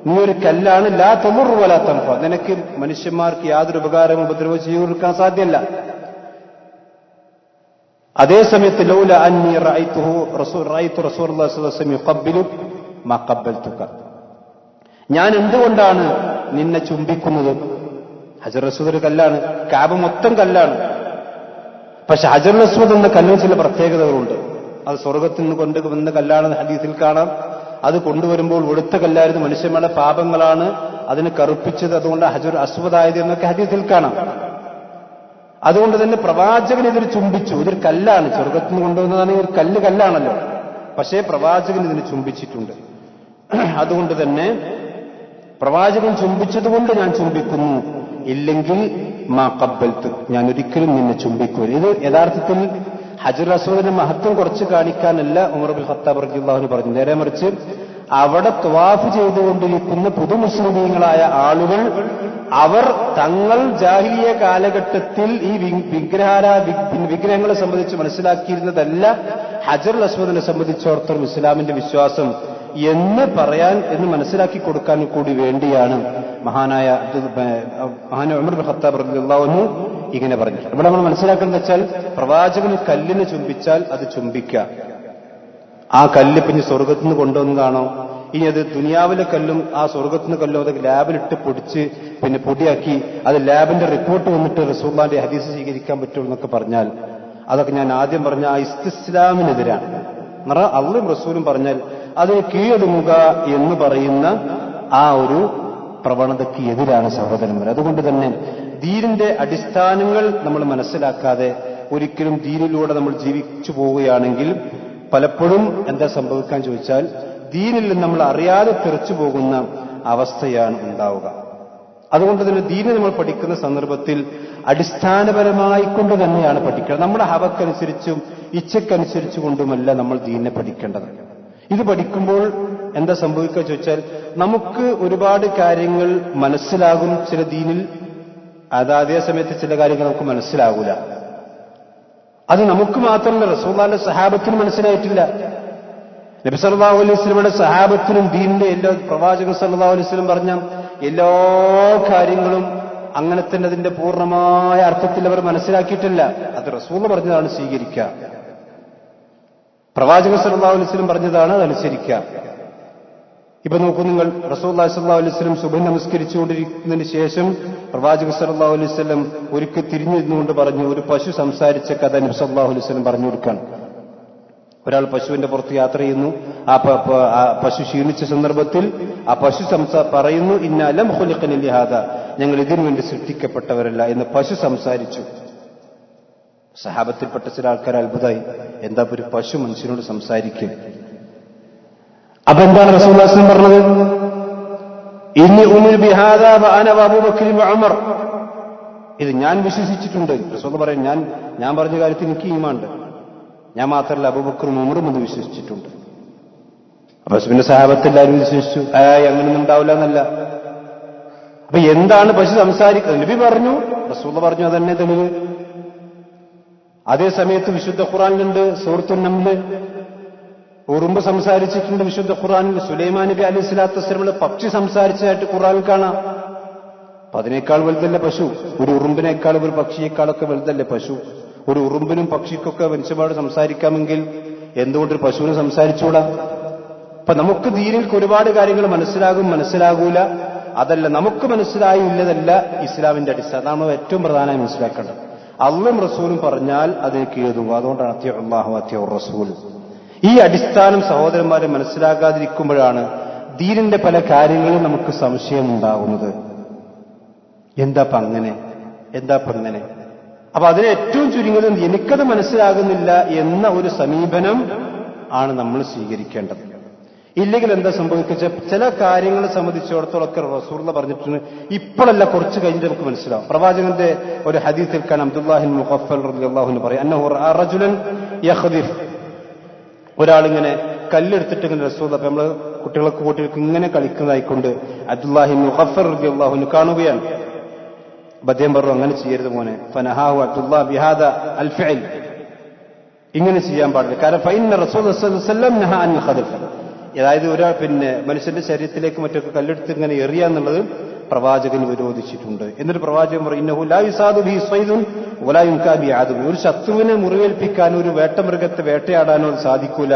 നീ ഒരു കല്ലാണ്, ലാ തമുർ വലാ തൻഫ. നിനക്ക് മനുഷ്യന്മാർക്ക് യാതൊരു ഉപകാരവും ഉപദ്രവവും ചെയ്തു കൊടുക്കാൻ സാധ്യമല്ല. അതേ സമയത്ത് ലൗല അന്നി റഅയ്തു റസൂലുള്ളാഹി സ്വല്ലല്ലാഹു അലൈഹി വസല്ലം യുഖബ്ബിലു മാ ഖബ്ബൽതുക. ഞാൻ എന്തുകൊണ്ടാണ് നിന്നെ ചുംബിക്കുന്നത്? ഹജറുൽ അസ്വദ് ഒരു കല്ലാണ്, കഅബ മൊത്തം കല്ലാണ്. പക്ഷെ ഹജറുൽ അസ്വദ് എന്ന കല്ലിന് ചില പ്രത്യേകതകളുണ്ട്. അത് സ്വർഗത്തിൽ നിന്ന് കൊണ്ടുവന്ന കല്ലാണെന്ന് ഹദീസിൽ കാണാം. അത് കൊണ്ടുവരുമ്പോൾ വെളുത്ത കല്ലായിരുന്നു, മനുഷ്യന്മാരുടെ പാപങ്ങളാണ് അതിനെ കറുപ്പിച്ചത്, അതുകൊണ്ട് ഹജറുൽ അസ്വദ് ആയത് എന്നൊക്കെ ഹദീസിൽ കാണാം. അതുകൊണ്ട് തന്നെ പ്രവാചകൻ ഇതിന് ചുംബിച്ചു. ഇതൊരു കല്ലാണ്, സ്വർഗത്തിൽ നിന്ന് കൊണ്ടുവന്നതാണെങ്കിൽ ഒരു കല്ലാണല്ലോ. പക്ഷേ പ്രവാചകൻ ഇതിന് ചുംബിച്ചിട്ടുണ്ട്. അതുകൊണ്ട് തന്നെ പ്രവാചകൻ ചുംബിച്ചതുകൊണ്ട് ഞാൻ ചുംബിക്കുന്നു, ഇല്ലെങ്കിൽ മാ ഖബ്ബൽതു, ഞാൻ ഒരിക്കലും നിന്നെ ചുംബിക്കൂല. ഇത് യഥാർത്ഥത്തിൽ ഹജറുൽ അസ്വദിന്റെ മഹത്വം കുറച്ച് കാണിക്കാനല്ല ഉമർ ഇബ്നു ഖത്താബ് റളിയല്ലാഹു അൻഹു പറഞ്ഞു. നേരെ മറിച്ച് അവിടെ തവാഫ് ചെയ്തുകൊണ്ടിരിക്കുന്ന പുതുമുസ്ലിമീങ്ങളായ ആളുകൾ അവർ തങ്ങൾ ജാഹിലിയ കാലഘട്ടത്തിൽ ഈ വിഗ്രഹങ്ങളെ സംബന്ധിച്ച് മനസ്സിലാക്കിയിരുന്നതല്ല ഹജറുൽ അസ്വദിനെ സംബന്ധിച്ചിടത്തോളം ഇസ്ലാമിന്റെ വിശ്വാസം എന്ന് മനസ്സിലാക്കി കൊടുക്കാൻ കൂടി വേണ്ടിയാണ് മഹാനായ ഉമർ ഇബ്നു ഖത്താബ് റളിയല്ലാഹു അൻഹു ഇങ്ങനെ പറഞ്ഞു. ഇവിടെ നമ്മൾ മനസ്സിലാക്കുന്നത് വെച്ചാൽ പ്രവാചകന് കല്ലിനെ ചുംബിച്ചാൽ അത് ചുംബിക്കുക. ആ കല്ല് പിന്നെ സ്വർഗത്തിൽ നിന്ന് കൊണ്ടുവന്നതാണോ, ഇനി അത് ദുനിയാവിലെ കല്ലും ആ സ്വർഗത്തിന് കല്ലും അതൊക്കെ ലാബിലിട്ട് പൊടിച്ച് പിന്നെ പൊടിയാക്കി അത് ലാബിന്റെ റിപ്പോർട്ട് വന്നിട്ട് റസൂലുള്ളാഹിന്റെ ഹദീസ് സ്വീകരിക്കാൻ പറ്റുള്ളൂ എന്നൊക്കെ പറഞ്ഞാൽ അതൊക്കെ ഞാൻ ആദ്യം പറഞ്ഞ ആ ഇസ്തിസ്ലാമിനെതിരാണ്. അള്ളയും റസൂലും പറഞ്ഞാൽ അതിന് കീഴടങ്ങുക എന്ന് പറയുന്ന ആ ഒരു പ്രവണതയ്ക്ക് എതിരാണ് സഹോദരന്മാർ. അതുകൊണ്ട് തന്നെ ദീനിന്റെ അടിസ്ഥാനങ്ങൾ നമ്മൾ മനസ്സിലാക്കാതെ ഒരിക്കലും ദീനിലൂടെ നമ്മൾ ജീവിച്ചു പോവുകയാണെങ്കിൽ പലപ്പോഴും എന്താ സംഭവിക്കാൻ ചോദിച്ചാൽ ദീനിൽ നമ്മൾ അറിയാതെ തെറിച്ചു പോകുന്ന അവസ്ഥയാണ് ഉണ്ടാവുക. അതുകൊണ്ട് തന്നെ ദീന് നമ്മൾ പഠിക്കുന്ന സന്ദർഭത്തിൽ അടിസ്ഥാനപരമായിക്കൊണ്ട് തന്നെയാണ് പഠിക്കുന്നത്. നമ്മുടെ ഹവക്കനുസരിച്ചും ഇച്ഛക്കനുസരിച്ചു കൊണ്ടുമല്ല നമ്മൾ ദീനിനെ പഠിക്കേണ്ടത്. ഇത് പഠിക്കുമ്പോൾ എന്താ സംഭവിക്കുക ചോദിച്ചാൽ നമുക്ക് ഒരുപാട് കാര്യങ്ങൾ മനസ്സിലാകും ചില ദീനിൽ, അതേ സമയത്ത് ചില കാര്യങ്ങൾ നമുക്ക് മനസ്സിലാകൂല. അത് നമുക്ക് മാത്രമല്ല, റസൂലുള്ളാഹിന്റെ സഹാബത്തിനും മനസ്സിലായിട്ടില്ല. നബി സല്ലല്ലാഹു അലൈഹി വസല്ലമയുടെ സഹാബത്തിനും ദീനിന്റെ എല്ലാ പ്രവാചകൻ സല്ലല്ലാഹു അലൈഹി വസല്ലം പറഞ്ഞ എല്ലാ കാര്യങ്ങളും അങ്ങനെ തന്നെ അതിന്റെ പൂർണ്ണമായ അർത്ഥത്തിൽ അവർ മനസ്സിലാക്കിയിട്ടില്ല. അത് റസൂൽ പറഞ്ഞതാണ് സ്വീകരിക്കുക, പ്രവാചകൻ സല്ലല്ലാഹു അലൈഹി വസല്ലം പറഞ്ഞതാണ് അത് അനുസരിക്കുക. ഇപ്പൊ നോക്കൂ നിങ്ങൾ, റസൂലുള്ളാഹി സ്വല്ലല്ലാഹു അലൈഹി വസല്ലം സുബ്ഹ് നമസ്കരിച്ചുകൊണ്ടിരിക്കുന്നതിന് ശേഷം പ്രവാചകൻ സല്ലല്ലാഹു അലൈഹി വസല്ലം ഒരിക്കൽ തിരിഞ്ഞു നിന്നുകൊണ്ട് പറഞ്ഞു, ഒരു പശു സംസാരിച്ച കഥ നബി സല്ലല്ലാഹു അലൈഹി വസല്ലം പറഞ്ഞു കൊടുക്കാൻ. ഒരാൾ പശുവിന്റെ പുറത്ത് യാത്ര ചെയ്യുന്നു. ആ പശു ക്ഷീണിച്ച സന്ദർഭത്തിൽ ആ പശു പറയുന്നു, ഇന്നാ ലം ഖുലിഖന ലിഹാദാ, ഞങ്ങൾ ഇതിനു വേണ്ടി സൃഷ്ടിക്കപ്പെട്ടവരല്ല എന്ന് പശു സംസാരിച്ചു. സഹാബത്തിൽപ്പെട്ട ചില ആൾക്കാർ അത്ഭുതമായി, എന്താ ഒരു പശു മനുഷ്യനോട് സംസാരിക്കും? അപ്പൊ എന്താണ് റസൂലുള്ളാഹി സ്വല്ലല്ലാഹു അലൈഹി വസല്ലം പറഞ്ഞത്? ഇന്നി ഉമിർ ബിഹാദാ വഅന വഅബൂബക്കർ വഉമർ, ഇത് ഞാൻ വിശ്വസിച്ചിട്ടുണ്ട്. റസൂൽ പറയും, ഞാൻ പറഞ്ഞ കാര്യത്തിൽ എനിക്ക് ഈമാനുണ്ട്, ഞാൻ മാത്രമല്ല അബൂബക്കറും ഉമറും എന്ന് വിശ്വസിച്ചിട്ടുണ്ട്. അപ്പൊ പിന്നെ സഹാബത്തെല്ലാവരും വിശ്വസിച്ചു. അങ്ങനൊന്നും ഉണ്ടാവില്ല എന്നല്ല. അപ്പൊ എന്താണ് പശു സംസാരിക്കുന്നത്? നബി പറഞ്ഞു, റസൂൽ പറഞ്ഞു, അതന്നെ തെളിവ്. അതേ സമയത്ത് വിശുദ്ധ ഖുർആനിലുണ്ട്, സൂറത്തുൻ നംല് ഉറുമ്പ് സംസാരിച്ചിട്ടുണ്ട് വിശുദ്ധ ഖുർആനിൽ. സുലൈമാൻ നബി അലൈഹി സ്വലാത്തു വസ്സലാമിന്റെ പക്ഷി സംസാരിച്ചതായിട്ട് ഖുർആനിൽ കാണാം. അപ്പൊ അതിനേക്കാൾ വലുതല്ലേ പശു? ഒരു ഉറുമ്പിനേക്കാൾ ഒരു പക്ഷിയേക്കാളൊക്കെ വലുതല്ലേ പശു? ഒരു ഉറുമ്പിനും പക്ഷിക്കൊക്കെ മനുഷ്യന്മാരോട് സംസാരിക്കാമെങ്കിൽ എന്തുകൊണ്ടൊരു പശുവിന് സംസാരിച്ചുകൂടാ? അപ്പൊ നമുക്ക് ദീനിൽ ഒരുപാട് കാര്യങ്ങൾ മനസ്സിലാകൂല. അതല്ല, നമുക്ക് മനസ്സിലായില്ലതല്ല ഇസ്ലാമിന്റെ അടിസ്ഥാനം. നമ്മൾ ഏറ്റവും പ്രധാനമായി മനസ്സിലാക്കേണ്ടത് അള്ളാഹും റസൂലും പറഞ്ഞാൽ അതിന് കീഴുതുക. അതുകൊണ്ടാണ് അത്തിഉ അല്ലാഹു വഅത്തിഉ റസൂൽ. ഈ അടിസ്ഥാനം സഹോദരന്മാരെ മനസ്സിലാക്കാതിരിക്കുമ്പോഴാണ് ദീനിന്റെ പല കാര്യങ്ങളും നമുക്ക് സംശയമുണ്ടാകുന്നത്. എന്താപ്പ അങ്ങനെ? അപ്പൊ അതിന് ഏറ്റവും ചുരുങ്ങിയത് എനിക്കത് മനസ്സിലാകുന്നില്ല എന്ന ഒരു സമീപനം ആണ് നമ്മൾ സ്വീകരിക്കേണ്ടത്. ഇല്ലെങ്കിൽ എന്താ സംഭവിക്കുക? ചില കാര്യങ്ങളെ സംബന്ധിച്ചിടത്തോളൊക്കെ റസൂലുള്ളാഹി പറഞ്ഞിട്ടുണ്ട്, ഇപ്പോഴല്ല കുറച്ച് കഴിഞ്ഞിട്ട് നമുക്ക് മനസ്സിലാവും. പ്രവാചകന്റെ ഒരു ഹദീസിൽ കാണാം, അബ്ദുല്ലാഹിബ്നു മുഖഫൽ റളിയല്ലാഹു അൻഹു പറയും, അന്നഹു റഅ റജുലൻ യഖ്ദിഫ്. ഒരാളിങ്ങനെ കല്ലെടുത്തിട്ട് ഇങ്ങനെ റസൂലുള്ളാഹി, അപ്പൊ നമ്മള് കുട്ടികൾക്ക് ഇങ്ങനെ കളിക്കുന്നതായിക്കൊണ്ട് അബ്ദുല്ലാഹിബ്നു മുഖഫൽ റളിയല്ലാഹു അൻഹു കാണുകയാണ്. അദ്ദേഹം പറഞ്ഞു, അങ്ങനെ ചെയ്യരുത് മോനെ. ഫനഹാഹു അബ്ദുല്ലാഹി ബിഹാദ അൽ ഫിഅൽ. ഇങ്ങനെ ചെയ്യാൻ പാടില്ല. കാരണം ഫഇന്ന റസൂലുള്ളാഹി സ്വല്ലല്ലാഹു അലൈഹി വസല്ലം നഹ അനിൽ ഖദ്ഫ്. അതായത് മനുഷ്യന്റെ ശരീരത്തിലേക്ക് മറ്റൊക്കെ കല്ലെടുത്ത് ഇങ്ങനെ എറിയാന്നുള്ളത് പ്രവാചകൻ വിരോധിച്ചിട്ടുണ്ട്. എന്നിട്ട് പ്രവാചകൻ പറയും, ഇന്നഹു ലാ യുസാദു ബിഹി സ്വൈദുൻ വലാ യുൻകാ ബി ആദു. ഒരു ശത്രുവിനെ മുറിവേൽപ്പിക്കാനോ ഒരു വേട്ടമൃഗത്തെ വേട്ടയാടാനോ സാധിക്കൂല.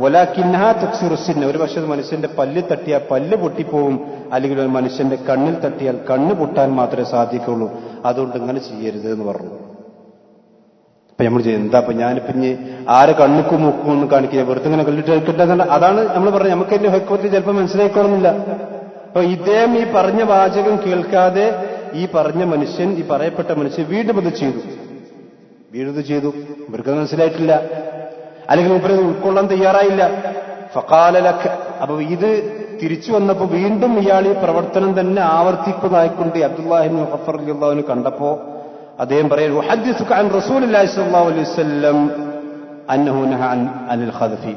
വലാകിന്നഹാ തുക്സിറു സിന്ന. ഒരു പക്ഷേ മനുഷ്യന്റെ പല്ല് തട്ടിയാൽ പല്ല് പൊട്ടിപ്പോവും, അല്ലെങ്കിൽ ഒരു മനുഷ്യന്റെ കണ്ണിൽ തട്ടിയാൽ കണ്ണ് പൊട്ടാൻ മാത്രമേ സാധിക്കുള്ളൂ. അതുകൊണ്ട് ഇങ്ങനെ ചെയ്യരുത് എന്ന് പറഞ്ഞു. അപ്പൊ നമ്മൾ എന്താ ഞാനിപ്പോ ആരെ കണ്ണുക്കും മൂക്കും ഒന്നും കാണിക്കുക, വെറുതെ ഇങ്ങനെ കല്ലിട്ട് കിട്ടുക. അതാണ് നമ്മൾ പറഞ്ഞത്. നമുക്ക് എന്റെ ഹെക്കോത്തിൽ ചിലപ്പോൾ മനസ്സിലാക്കണമെന്നില്ല. അപ്പൊ ഇദ്ദേഹം ഈ പറഞ്ഞ വാചകം കേൾക്കാതെ ഈ പറഞ്ഞ മനുഷ്യൻ, ഈ പറയപ്പെട്ട മനുഷ്യൻ വീണ്ടും ഇത് ചെയ്തു. ഇവർക്കത് മനസ്സിലായിട്ടില്ല, അല്ലെങ്കിൽ ഇവരത് ഉൾക്കൊള്ളാൻ തയ്യാറായില്ല. ഫഖാല ലക. അപ്പൊ ഇത് തിരിച്ചു വന്നപ്പോ വീണ്ടും ഇയാൾ ഈ പ്രവർത്തനം തന്നെ ആവർത്തിക്കുന്നതായിക്കൊണ്ട് അബ്ദുല്ലാഹിബ്നു മുഖഫർ റളിയല്ലാഹു അൻഹു കണ്ടപ്പോ അദ്ദേഹം പറയുന്നു, ഉഹദ്ദിസുക അൻ റസൂലില്ലാഹി സ്വല്ലല്ലാഹു അലൈഹി വസല്ലം അന്നഹു നഹ അനിൽ ഖദ്ഫി.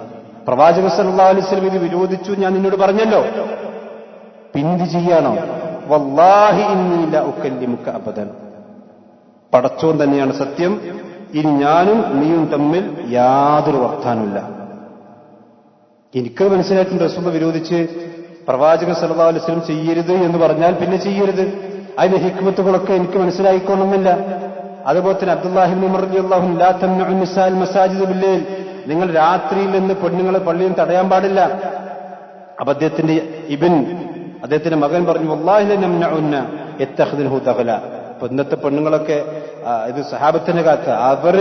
പ്രവാചകൻ സല്ലല്ലാഹു അലൈഹി വസല്ലം ഇത് വിരോധിച്ചു, ഞാൻ നിന്നോട് പറഞ്ഞല്ലോ. പിന്തി ചെയ്യാണോ? വല്ലാഹി ഇന്നി ലാ ഉകല്ലിമുക അബദൻ. പടച്ചോൻ തന്നെയാണ് സത്യം, ഇനി ഞാനും നീയും തമ്മിൽ യാതൊരു വർത്താനുമില്ല. എനിക്കത് മനസ്സിലായിട്ടുണ്ട്. റസൂൽ വിരോധിച്ച് പ്രവാചകൻ സല്ലല്ലാഹു അലൈഹി വസല്ലം ചെയ്യരുത് എന്ന് പറഞ്ഞാൽ പിന്നെ ചെയ്യരുത്. അതിന്റെ ഹിക്മത്തുകളൊക്കെ എനിക്ക് മനസ്സിലായിക്കൊള്ളുന്നില്ല. അതുപോലെ തന്നെ അബ്ദുല്ലാഹിബ്നു ഉമർ റളിയല്ലാഹു അൻഹു, ലാ തംനഉ നിസാൽ മസാജിദ ബില്ലൈൽ. നിങ്ങൾ രാത്രിയിൽ നിന്ന് പെണ്ണുങ്ങളെ പള്ളിയിൽ തടയാൻ പാടില്ല. അപ്പൊ അദ്ദേഹത്തിന്റെ മകൻ പറഞ്ഞു, വല്ലാഹി ലനംനഉന്ന യത്തഖിദുഹു ദഖല. ഇന്നത്തെ പെണ്ണുങ്ങളൊക്കെ ഇത് സഹാബത്തിന്റെ കാലത്ത് അവർ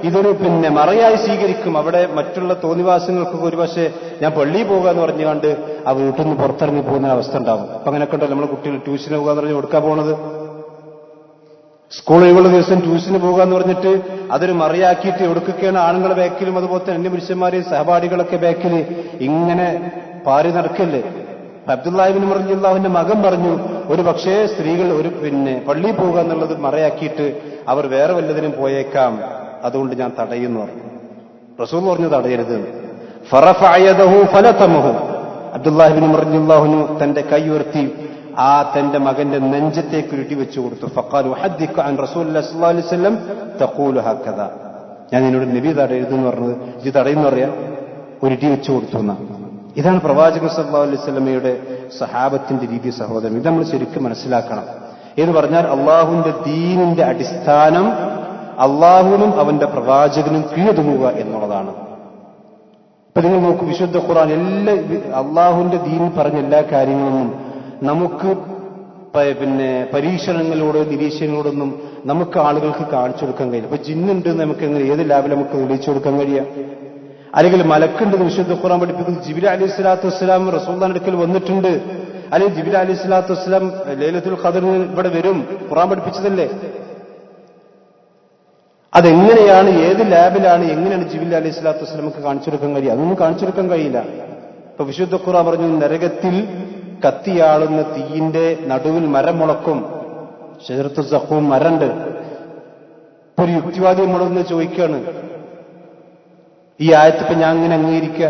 ഇതൊരു മറയായി സ്വീകരിക്കും. അവിടെ മറ്റുള്ള തോന്നിവാസങ്ങൾക്കൊക്കെ ഒരുപക്ഷെ ഞാൻ പള്ളിയിൽ പോകുക എന്ന് പറഞ്ഞുകൊണ്ട് ആ വീട്ടിൽ നിന്ന് പുറത്തിറങ്ങി പോകുന്ന അവസ്ഥ ഉണ്ടാവും. അപ്പൊ അങ്ങനെയൊക്കെ ഉണ്ടല്ലോ, നമ്മൾ കുട്ടികൾ ട്യൂഷന് പോകുക എന്ന് പറഞ്ഞ് കൊടുക്കാൻ പോണത്. സ്കൂൾ ഒഴിവുള്ള ദിവസം ട്യൂഷന് പോകുക എന്ന് പറഞ്ഞിട്ട് അതൊരു മറയാക്കിയിട്ട് എവിടേക്കൊക്കെയാണ് ആണുങ്ങളെ ബാക്കിലും അതുപോലെ തന്നെ അന്യ പുരുഷന്മാരെയും സഹപാഠികളൊക്കെ ബാക്കിൽ ഇങ്ങനെ പാറി നടക്കല്ലേ. അബ്ദുല്ലാഹിബ്നു ഉമർ റളിയല്ലാഹുവിന്റെ മകൻ പറഞ്ഞു, ഒരു പക്ഷേ സ്ത്രീകൾ പള്ളിയിൽ പോകുക എന്നുള്ളത് മറയാക്കിയിട്ട് അവർ വേറെ വല്ലതിനും പോയേക്കാം, അതുകൊണ്ട് ഞാൻ തടയുന്നു പറഞ്ഞു. റസൂൽ പറഞ്ഞു തടയരുത്. ഫറഫഅ യദഹു ഫലതമഹു. അബ്ദുല്ലാഹിബ്നു ഉമർ റളിയല്ലാഹു തന്റെ കൈ ഉയർത്തി ആ തന്റെ മകന്റെ നെഞ്ചത്തേക്ക് ഇടി വെച്ചു കൊടുത്തു. ഫഖാലു ഹദ്ദിക അൻ റസൂലുള്ളാഹി സ്വല്ലല്ലാഹു അലൈഹി വസല്ലം തഖൂലു ഹക്കദാ. ഞാൻ നിന്നോട് നബി തടയരുതെന്ന് പറഞ്ഞത് ഇത് തടയുന്നു പറയാ, ഒരു ഇടി വെച്ചു കൊടുത്തു എന്നാണ്. ഇതാണ് പ്രവാചകൻ സല്ലല്ലാഹു അലൈഹി വസല്ലമയുടെ സഹാബത്തിന്റെ രീതി. സഹോദരൻ, ഇത് നമ്മൾ ശരിക്കും മനസ്സിലാക്കണം. എന്ന് പറഞ്ഞാൽ അള്ളാഹുവിന്റെ ദീനിന്റെ അടിസ്ഥാനം അള്ളാഹുവിനും അവന്റെ പ്രവാചകനും കീഴടങ്ങുക എന്നുള്ളതാണ്. ഇപ്പൊ നിങ്ങൾ നോക്കൂ, വിശുദ്ധ ഖുർആൻ അള്ളാഹുവിന്റെ ദീനിൽ പറഞ്ഞ എല്ലാ കാര്യങ്ങളൊന്നും നമുക്ക് പരീക്ഷണങ്ങളോട് നിരീക്ഷണങ്ങളോടൊന്നും നമുക്ക് ആളുകൾക്ക് കാണിച്ചു കൊടുക്കാൻ കഴിയില്ല. ഇപ്പൊ ജിന്നുണ്ട് നമുക്ക് എങ്ങനെ ഏത് ലാബിൽ നമുക്ക് തെളിയിച്ചു കൊടുക്കാൻ കഴിയാം? അല്ലെങ്കിൽ മലക്കുണ്ടെന്ന് വിശുദ്ധ ഖുർആൻ പഠിപ്പിക്കുന്നു. ജിബ്രീൽ അലൈഹി സ്വലാത്തു വസ്സലാം റസൂലുള്ളാഹിന്റെ അടുക്കൽ വന്നിട്ടുണ്ട്. അല്ലെങ്കിൽ ജിബ്രീൽ അലൈഹി സ്വലാത്തു വസ്സലാം ലൈലത്തുൽ ഖദറിന് ഇവിടെ വരും. ഖുർആൻ പഠിപ്പിച്ചതല്ലേ. അതെങ്ങനെയാണ്, ഏത് ലാബിലാണ്, എങ്ങനെയാണ് ജിബ്രീൽ അലൈഹി സ്വലാത്തു വസ്സലാമക്ക് കാണിച്ചു കൊടുക്കാൻ കഴിയുക? അതൊന്നും കാണിച്ചു കൊടുക്കാൻ കഴിയില്ല. ഇപ്പൊ വിശുദ്ധ ഖുർആൻ പറഞ്ഞു, നരകത്തിൽ കത്തിയാളുന്ന തീയിന്റെ നടുവിൽ മരം മുളക്കും. ശജറത്തു സഖൂം മരണ്ട്. ഇപ്പൊ ഒരു യുക്തിവാദി നമ്മളൊന്ന് ചോദിക്കുകയാണ്, ഈ ആയത്തിപ്പോ ഞാൻ അങ്ങനെ അംഗീകരിക്കുക,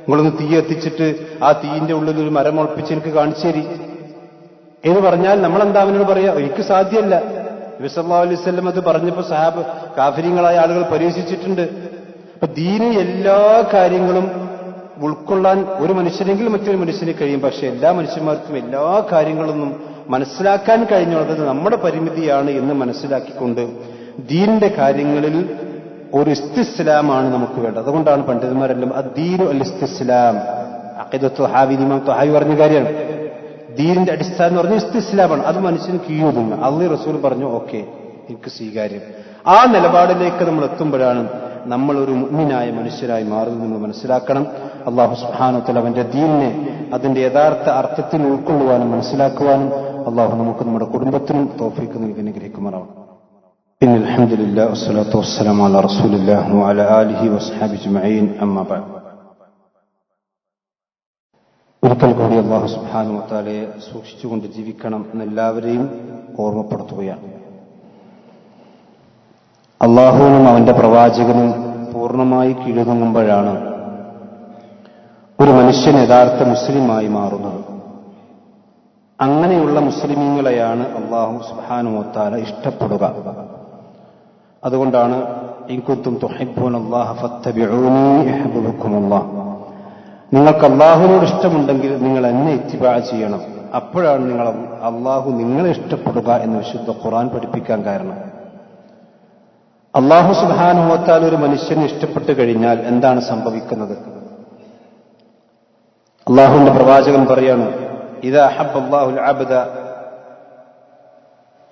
നിങ്ങളൊന്ന് തീ എത്തിച്ചിട്ട് ആ തീയിന്റെ ഉള്ളിൽ ഒരു മരം മുളപ്പിച്ച് എനിക്ക് കാണിച്ചു തരി എന്ന് പറഞ്ഞാൽ നമ്മളെന്താ അവനോട് പറയാ? എനിക്ക് സാധ്യമല്ല. നബി സല്ലല്ലാഹു അലൈഹി വസല്ലം അത് പറഞ്ഞപ്പോ കാഫിര്യങ്ങളായ ആളുകൾ പരിഹസിച്ചിട്ടുണ്ട്. അപ്പൊ ദീന് എല്ലാ കാര്യങ്ങളും ഉൾക്കൊള്ളാൻ ഒരു മനുഷ്യരെങ്കിലും മറ്റൊരു മനുഷ്യന് കഴിയും. പക്ഷെ എല്ലാ മനുഷ്യന്മാർക്കും എല്ലാ കാര്യങ്ങളൊന്നും മനസ്സിലാക്കാൻ കഴിഞ്ഞുള്ളത് നമ്മുടെ പരിമിതിയാണ് എന്ന് മനസ്സിലാക്കിക്കൊണ്ട് ദീനിന്റെ കാര്യങ്ങളിൽ ഒരു ഇസ്തിസ്ലാമാണ് നമുക്ക് വേണ്ടത്. അതുകൊണ്ടാണ് പണ്ഡിതന്മാരെല്ലാം അദ്ദീനു അൽ ഇസ്തിസ്ലാം, അഖീദത്തുൽ ഹാവി ഇമാം ത്വഹാവി പറഞ്ഞ കാര്യമാണ്. ദീനിന്റെ അടിസ്ഥാനം എന്ന് പറഞ്ഞാൽ ഇസ്തിസ്ലാമാണ്. അത് മനുഷ്യന് കീഴൊതുങ്ങുക. അള്ളാഹു റസൂൽ പറഞ്ഞു ഓക്കെ എനിക്ക് സ്വീകാര്യം. ആ നിലപാടിലേക്ക് നമ്മൾ എത്തുമ്പോഴാണ് നമ്മൾ ഒരു മുഅ്മിനായ മനുഷ്യരായി മാറുന്നത് നമ്മൾ മനസ്സിലാക്കണം. അല്ലാഹു സുബ്ഹാനഹു വ തആല അവന്റെ ദീനിനെ അതിന്റെ യഥാർത്ഥ അർത്ഥത്തിൽ ഉൾക്കൊള്ളുവാനും മനസ്സിലാക്കുവാനും അല്ലാഹു നമുക്ക് നമ്മുടെ കുടുംബത്തിനും തൗഫീഖ് നൽകി അനുഗ്രഹിക്കുമാറാവണം. അൽഹംദുലില്ലാഹി വസ്സലാത്തു വസ്സലാമു അലാ റസൂലില്ലാഹി വഅലാ ആലിഹി വസ്ഹബിഹി അജ്മഈൻ. അമ്മാ ബഅദ്. ഒരിക്കൽ കൂടി അല്ലാഹു സുബ്ഹാനഹു വ തആലയെ സൂക്ഷിച്ചുകൊണ്ട് ജീവിക്കണം എന്നെല്ലാവരെയും ഓർമ്മപ്പെടുത്തുകയാണ്. അള്ളാഹുവിനും അവന്റെ പ്രവാചകനും പൂർണ്ണമായി കീഴടങ്ങുമ്പോഴാണ് ഒരു മനുഷ്യൻ യഥാർത്ഥ മുസ്ലിമായി മാറുന്നത്. അങ്ങനെയുള്ള മുസ്ലിമീങ്ങളെയാണ് അള്ളാഹു സുബ്ഹാനഹു വ തആല ഇഷ്ടപ്പെടുക. അതുകൊണ്ടാണ് ഇൻ കുൻതും തുഹിബ്ബൂനല്ലാഹ ഫത്തബിഊനി യുഹിബ്ബുകുമുല്ലാഹ്, നിങ്ങൾക്ക് അള്ളാഹുവിനോട് ഇഷ്ടമുണ്ടെങ്കിൽ നിങ്ങൾ എന്നെ ഇത്തിബാ ചെയ്യണം, അപ്പോഴാണ് നിങ്ങൾ അള്ളാഹു നിങ്ങളെ ഇഷ്ടപ്പെടുക എന്ന് വിശുദ്ധ ഖുർആൻ പഠിപ്പിക്കാൻ കാരണം. അള്ളാഹു സുബ്ഹാനഹു വ തആല ഒരു മനുഷ്യനെ ഇഷ്ടപ്പെട്ടു കഴിഞ്ഞാൽ എന്താണ് സംഭവിക്കുന്നത്? അള്ളാഹുവിന്റെ പ്രവാചകൻ പറയാണ്, ഇദാ ഹബ്ബല്ലാഹുൽ അബ്ദ,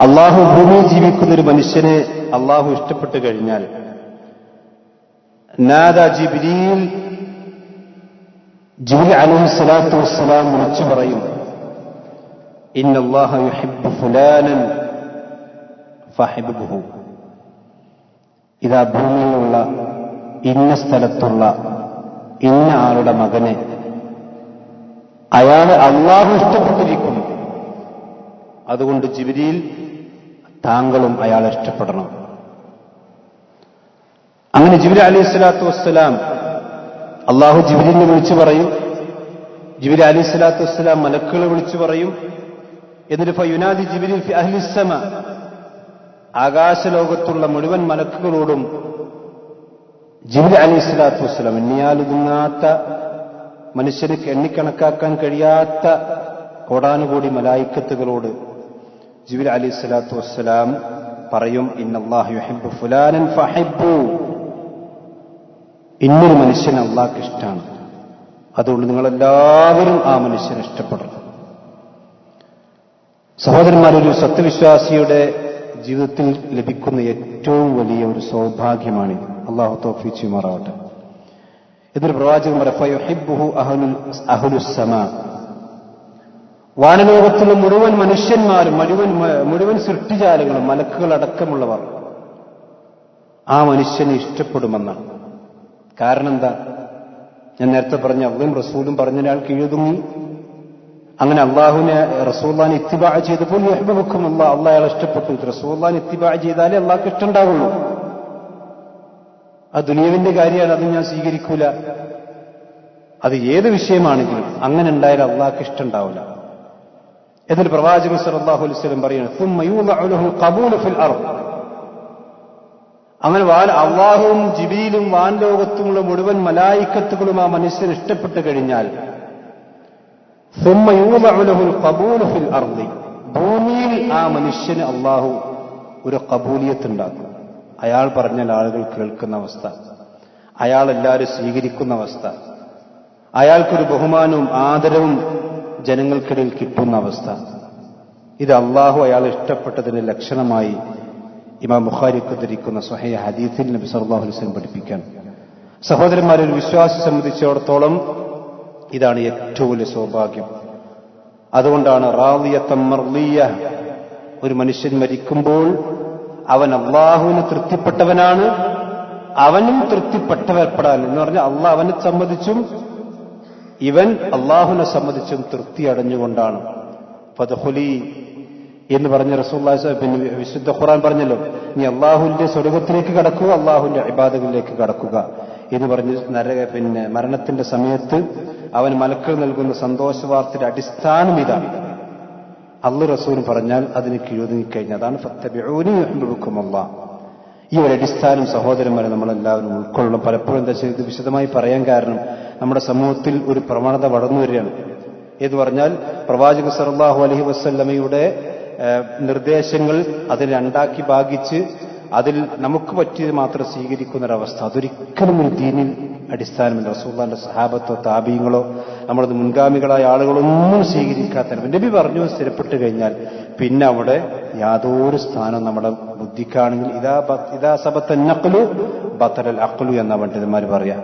അള്ളാഹു ഭൂമിയിൽ ജീവിക്കുന്ന ഒരു മനുഷ്യനെ അള്ളാഹു ഇഷ്ടപ്പെട്ടു കഴിഞ്ഞാൽ നാദാ ജിബ്രീൽ, ജിബ്രീൽ അലൈഹിസ്സലാത്തു വസ്സലാം വിളിച്ചു പറയും, ഇന്നല്ലാഹ യുഹിബ്ബു ഫുലാനൻ ഫഹിബ്ബുഹു. ഇതാ ഭൂമിയിലുള്ള ഇന്ന സ്ഥലത്തുള്ള ഇന്ന ആളുടെ മകനെ അയാളെ അള്ളാഹു ഇഷ്ടപ്പെട്ടിരിക്കുന്നു. അതുകൊണ്ട് ജിബ്രീൽ താങ്കളും അയാളെ ഇഷ്ടപ്പെടണം. അങ്ങനെ ജിബ്രീൽ അലൈഹിസ്സലാത്തു വസ്സലാം അള്ളാഹു ജിബ്രീലിനെ വിളിച്ചു പറയും. ജിബ്രീൽ അലൈഹിസ്സലാത്തു വസ്സലാം മലക്കുകളെ വിളിച്ചു പറയും. എന്നിട്ട് ഫയുനാദി ജിബ്രീൽ ഫി അഹ്ലിസ്സമ, ആകാശലോകത്തുള്ള മുഴുവൻ മലക്കുകളോടും ജിബ്രീൽ അലൈഹിസ്സലാത്തു വസ്സലാം, എണ്ണിയാലൊതുങ്ങാത്ത മനുഷ്യന് എണ്ണിക്കണക്കാക്കാൻ കഴിയാത്ത കോടാനുകോടി മലായിക്കത്തുകളോട് ജിബ്രീൽ അലൈഹിസ്സലാത്തു വസ്സലാം പറയും, ഇന്നല്ലാഹ യുഹിബ്ബു ഫുലാനൻ ഫഹിബ്ബു, ഇന്നൊരു മനുഷ്യൻ അള്ളാഹ്ക്ക് ഇഷ്ടമാണ്, അതുകൊണ്ട് നിങ്ങളെല്ലാവരും ആ മനുഷ്യനെ ഇഷ്ടപ്പെടണം. സഹോദരന്മാരൊരു സത്യവിശ്വാസിയുടെ ജീവിതത്തിൽ ലഭിക്കുന്ന ഏറ്റവും വലിയ ഒരു സൗഭാഗ്യമാണിത്. അള്ളാഹു തൗഫീഖ് ചെയ്യുമാറാവട്ടെ. ഇതൊരു പ്രവാചകൻ ഫയുഹിബ്ബുഹു അഹ്ലുസ്സമാ, വാനലോകത്തുള്ള മുഴുവൻ മനുഷ്യന്മാരും മുഴുവൻ സൃഷ്ടിജാലങ്ങളും മലക്കുകളടക്കമുള്ളവർ ആ മനുഷ്യനെ ഇഷ്ടപ്പെടുമെന്നാണ്. കാരണം എന്താ? ഞാൻ നേരത്തെ പറഞ്ഞ അള്ളയും റസൂലും പറഞ്ഞൊരാൾ കീഴൊതുങ്ങി. അങ്ങനെ അള്ളാഹുവിനെ റസൂലുള്ളാഹിനെ ഇത്തിബാ ചെയ്തപ്പോൾ യുഹിബ്ബുക്കും അല്ലാഹ്, അള്ളാഹ് അയാളെ ഇഷ്ടപ്പെട്ടു. റസൂലുള്ളാഹിനെ ഇത്തിബാ ചെയ്താലേ അള്ളാഹ്ക്ക് ഇഷ്ടമുണ്ടാവുള്ളൂ. ആ ദുനിയാവിന്റെ കാര്യമാണ്, അത് ഞാൻ സ്വീകരിക്കൂല. അത് ഏത് വിഷയമാണെങ്കിലും അങ്ങനെ ഉണ്ടായാൽ അള്ളാഹ്ക്ക് ഇഷ്ടമുണ്ടാവില്ല. എന്നിട്ട് പ്രവാചകൻ സല്ലല്ലാഹു അലൈഹി വസല്ലം പറയുന്നത്, സുമ്മ യൂദഉ ലഹു ഖബൂലു ഫിൽ അർദ്, അങ്ങനെ അള്ളാഹുവും ജിബ്രീലും വാൻലോകത്തുമുള്ള മുഴുവൻ മലായിക്കത്തുകളും ആ മനുഷ്യന് ഇഷ്ടപ്പെട്ടു കഴിഞ്ഞാൽ സുമ്മ യൂദഉ ലഹുൽ ഖബൂലു ഫിൽ അർദ്, ഭൂമിയിൽ ആ മനുഷ്യന് അള്ളാഹു ഒരു ഖബൂലിയത്ത് ഉണ്ടാക്കും. അയാൾ പറഞ്ഞാൽ ആളുകൾ കേൾക്കുന്ന അവസ്ഥ, അയാൾ എല്ലാവരും സ്വീകരിക്കുന്ന അവസ്ഥ, അയാൾക്കൊരു ബഹുമാനവും ആദരവും ജനങ്ങൾക്കിടയിൽ കിട്ടുന്ന അവസ്ഥ. ഇത് അള്ളാഹു അയാൾ ഇഷ്ടപ്പെട്ടതിന്റെ ലക്ഷണമായി ഇമാം ബുഖാരിക്ക് ഉദ്ധരിക്കുന്ന സ്വഹീഹ് ഹദീസിൽ നബി സല്ലല്ലാഹു അലൈഹി വസല്ലം പഠിപ്പിക്കാൻ. സഹോദരന്മാരെ, ഒരു വിശ്വാസി സംബന്ധിച്ചിടത്തോളം ഇതാണ് ഏറ്റവും വലിയ സൗഭാഗ്യം. അതുകൊണ്ടാണ് റാദിയത്തൻ മർദിയ, ഒരു മനുഷ്യൻ മരിക്കുമ്പോൾ അവൻ അള്ളാഹുവിന് തൃപ്തിപ്പെട്ടവനാണ്, അവനും തൃപ്തിപ്പെട്ടവപ്പെടാൻ എന്ന് പറഞ്ഞാൽ അള്ളാഹ് അവനെ സംബന്ധിച്ചും ഇവൻ അള്ളാഹുവിനെ സംബന്ധിച്ചും തൃപ്തി അടഞ്ഞുകൊണ്ടാണ്. ഫദ്ഖുലി എന്ന് പറഞ്ഞ റസൂലുള്ളാഹി പിന്നെ വിശുദ്ധ ഖുർആൻ പറഞ്ഞല്ലോ, നീ അള്ളാഹുവിന്റെ സ്വർഗത്തിലേക്ക് കടക്കുക, അള്ളാഹുവിന്റെ ഇബാദത്തിലേക്ക് കടക്കുക എന്ന് പറഞ്ഞ് പിന്നെ മരണത്തിന്റെ സമയത്ത് അവൻ മലക്കുകൾ നൽകുന്ന സന്തോഷ വാർത്തയുടെ അടിസ്ഥാനം ഇതാണ്. അള്ളാഹു റസൂൽ പറഞ്ഞാൽ അതിന് കീഴൊതുങ്ങിക്കഴിഞ്ഞാൽ അതാണ് ഫത്തബിഊനി യുഹിബ്ബുകുമുല്ലാഹ്. ഈ ഒരു അടിസ്ഥാനം സഹോദരന്മാരെ നമ്മളെല്ലാവരും ഉൾക്കൊള്ളണം. പലപ്പോഴും എന്താ ചെയ്ത് വിശദമായി പറയാൻ കാരണം നമ്മുടെ സമൂഹത്തിൽ ഒരു പ്രവണത വളർന്നു വരികയാണ്. എന്ന് പറഞ്ഞാൽ പ്രവാചക സല്ലല്ലാഹു അലൈഹി വസല്ലമയുടെ നിർദ്ദേശങ്ങൾ അതിൽ രണ്ടാക്കി ഭാഗിച്ച് അതിൽ നമുക്ക് പറ്റിയത് മാത്രം സ്വീകരിക്കുന്നൊരവസ്ഥ, അതൊരിക്കലും ഒരു ദീനിൽ അടിസ്ഥാനമില്ല. റസൂലുള്ളാഹിന്റെ സഹാബത്തോ താബീങ്ങളോ നമ്മളത് മുൻഗാമികളായ ആളുകളൊന്നും സ്വീകരിക്കാത്ത നബി പറഞ്ഞു സ്ഥിരപ്പെട്ട് കഴിഞ്ഞാൽ പിന്നെ അവിടെ യാതൊരു സ്ഥാനം നമ്മുടെ ബുദ്ധിക്കാണെങ്കിൽ ഇതാ സബത്ത നഖ്ലു ബതലൽ അഖ്ലു എന്ന പണ്ഡിതന്മാർ പറയാ.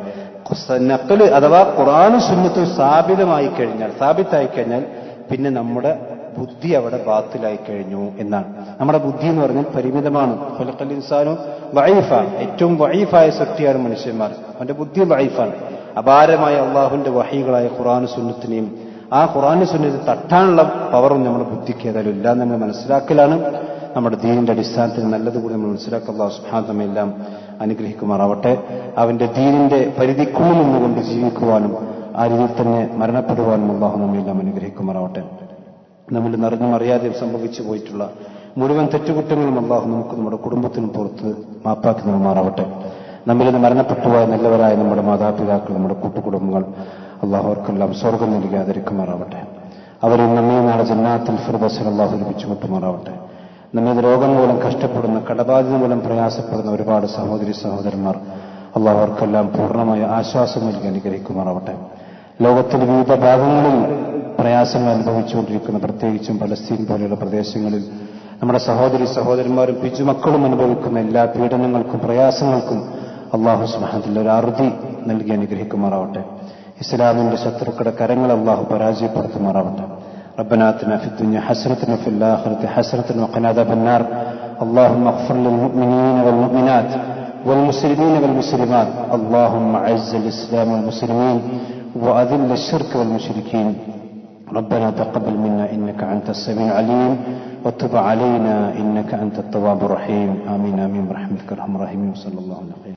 നഖ്ല് അഥവാ ഖുർആനും സുന്നത്തും സ്ഥാപിതമായി കഴിഞ്ഞാൽ പിന്നെ നമ്മുടെ ബുദ്ധി അവിടെ ബാത്തിലായി കഴിഞ്ഞു എന്നാണ്. നമ്മുടെ ബുദ്ധി എന്ന് പറഞ്ഞാൽ പരിമിതമാണ്. ഖുലിഖൽ ഇൻസാനു വഈഫ, ഏറ്റവും വഈഫായ സൃഷ്ടിയാണ് മനുഷ്യന്മാർ. അവന്റെ ബുദ്ധി വഈഫാണ്. അപാരമായ അള്ളാഹുവിന്റെ വഹീകളായ ഖുർആനും സുന്നത്തിനെയും ആ ഖുർആനും സുന്നത്ത് തട്ടാനുള്ള പവറും നമ്മുടെ ബുദ്ധിക്ക് ഏതായാലും ഇല്ല. നമ്മൾ മനസ്സിലാക്കലാണ് നമ്മുടെ ദീനിന്റെ അടിസ്ഥാനത്തിൽ നല്ലതുകൂടി നമ്മൾ മനസ്സിലാക്കുക. അല്ലാഹു സുബ്ഹാനഹു വ തആല എല്ലാം അനുഗ്രഹിക്കുമാറാവട്ടെ. അവന്റെ ദീനിന്റെ പരിധിക്കുള്ളിൽ നിന്നുകൊണ്ട് ജീവിക്കുവാനും ആ രീതിയിൽ തന്നെ മരണപ്പെടുവാനും അല്ലാഹു നമ്മെല്ലാം അനുഗ്രഹിക്കുമാറാവട്ടെ. നമ്മൾ നിറഞ്ഞും അറിയാതെ സംഭവിച്ചു പോയിട്ടുള്ള മുഴുവൻ തെറ്റുകുറ്റങ്ങളും അല്ലാഹു നമുക്ക് നമ്മുടെ കുടുംബത്തിനും പുറത്ത് മാപ്പാക്കി നൽകുമാറാവട്ടെ. നമ്മിൽ നിന്ന് മരണപ്പെട്ടുപോയ നല്ലവരായ നമ്മുടെ മാതാപിതാക്കൾ, നമ്മുടെ കൂട്ടുകുടുംബങ്ങൾ അല്ലാഹു അവർക്കെല്ലാം സ്വർഗം നൽകി ആദരിക്കുമാറാവട്ടെ. അവരെ നമ്മെ നാളെ ജന്നാത്തുൽ ഫിർദൗസിൽ അല്ലാഹു ഒരുമിച്ച് കൂട്ടുമാറാവട്ടെ. നമ്മെ രോഗം മൂലം കഷ്ടപ്പെടുന്ന, കടബാധ്യത മൂലം പ്രയാസപ്പെടുന്ന ഒരുപാട് സഹോദരി സഹോദരന്മാർ അല്ലാഹു അവർക്കെല്ലാം പൂർണ്ണമായ ആശ്വാസം നൽകി അനുഗ്രഹിക്കുമാറാവട്ടെ. ലോകത്തിന്റെ വിവിധ ഭാഗങ്ങളിൽ പ്രയാസങ്ങൾ അനുഭവിച്ചുകൊണ്ടിരിക്കുന്ന, പ്രത്യേകിച്ചും പലസ്തീൻ പോലെയുള്ള പ്രദേശങ്ങളിൽ നമ്മുടെ സഹോദരി സഹോദരന്മാരും പിഞ്ചുമക്കളും അനുഭവിക്കുന്ന എല്ലാ പീഡനങ്ങൾക്കും പ്രയാസങ്ങൾക്കും അല്ലാഹു സുബ്ഹാനഹു വ തആല ഒരു അറുതി നൽകി അനുഗ്രഹിക്കുമാറാവട്ടെ. ഇസ്ലാമിന്റെ ശത്രുക്കളുടെ കരങ്ങൾ അല്ലാഹു പരാജയപ്പെടുത്തുമാറാവട്ടെ. ربنا آتنا في الدنيا حسنة وفي الآخرة حسنة وقنا عذاب النار. اللهم اغفر للمؤمنين والمؤمنات والمسلمين والمسلمات. اللهم أعز الإسلام والمسلمين وأذل الشرك والمشركين. ربنا تقبل منا إنك أنت السميع العليم وتب علينا إنك أنت التواب الرحيم. آمين آمين برحمتك أرحم الراحمين. صلى الله عليه وسلم.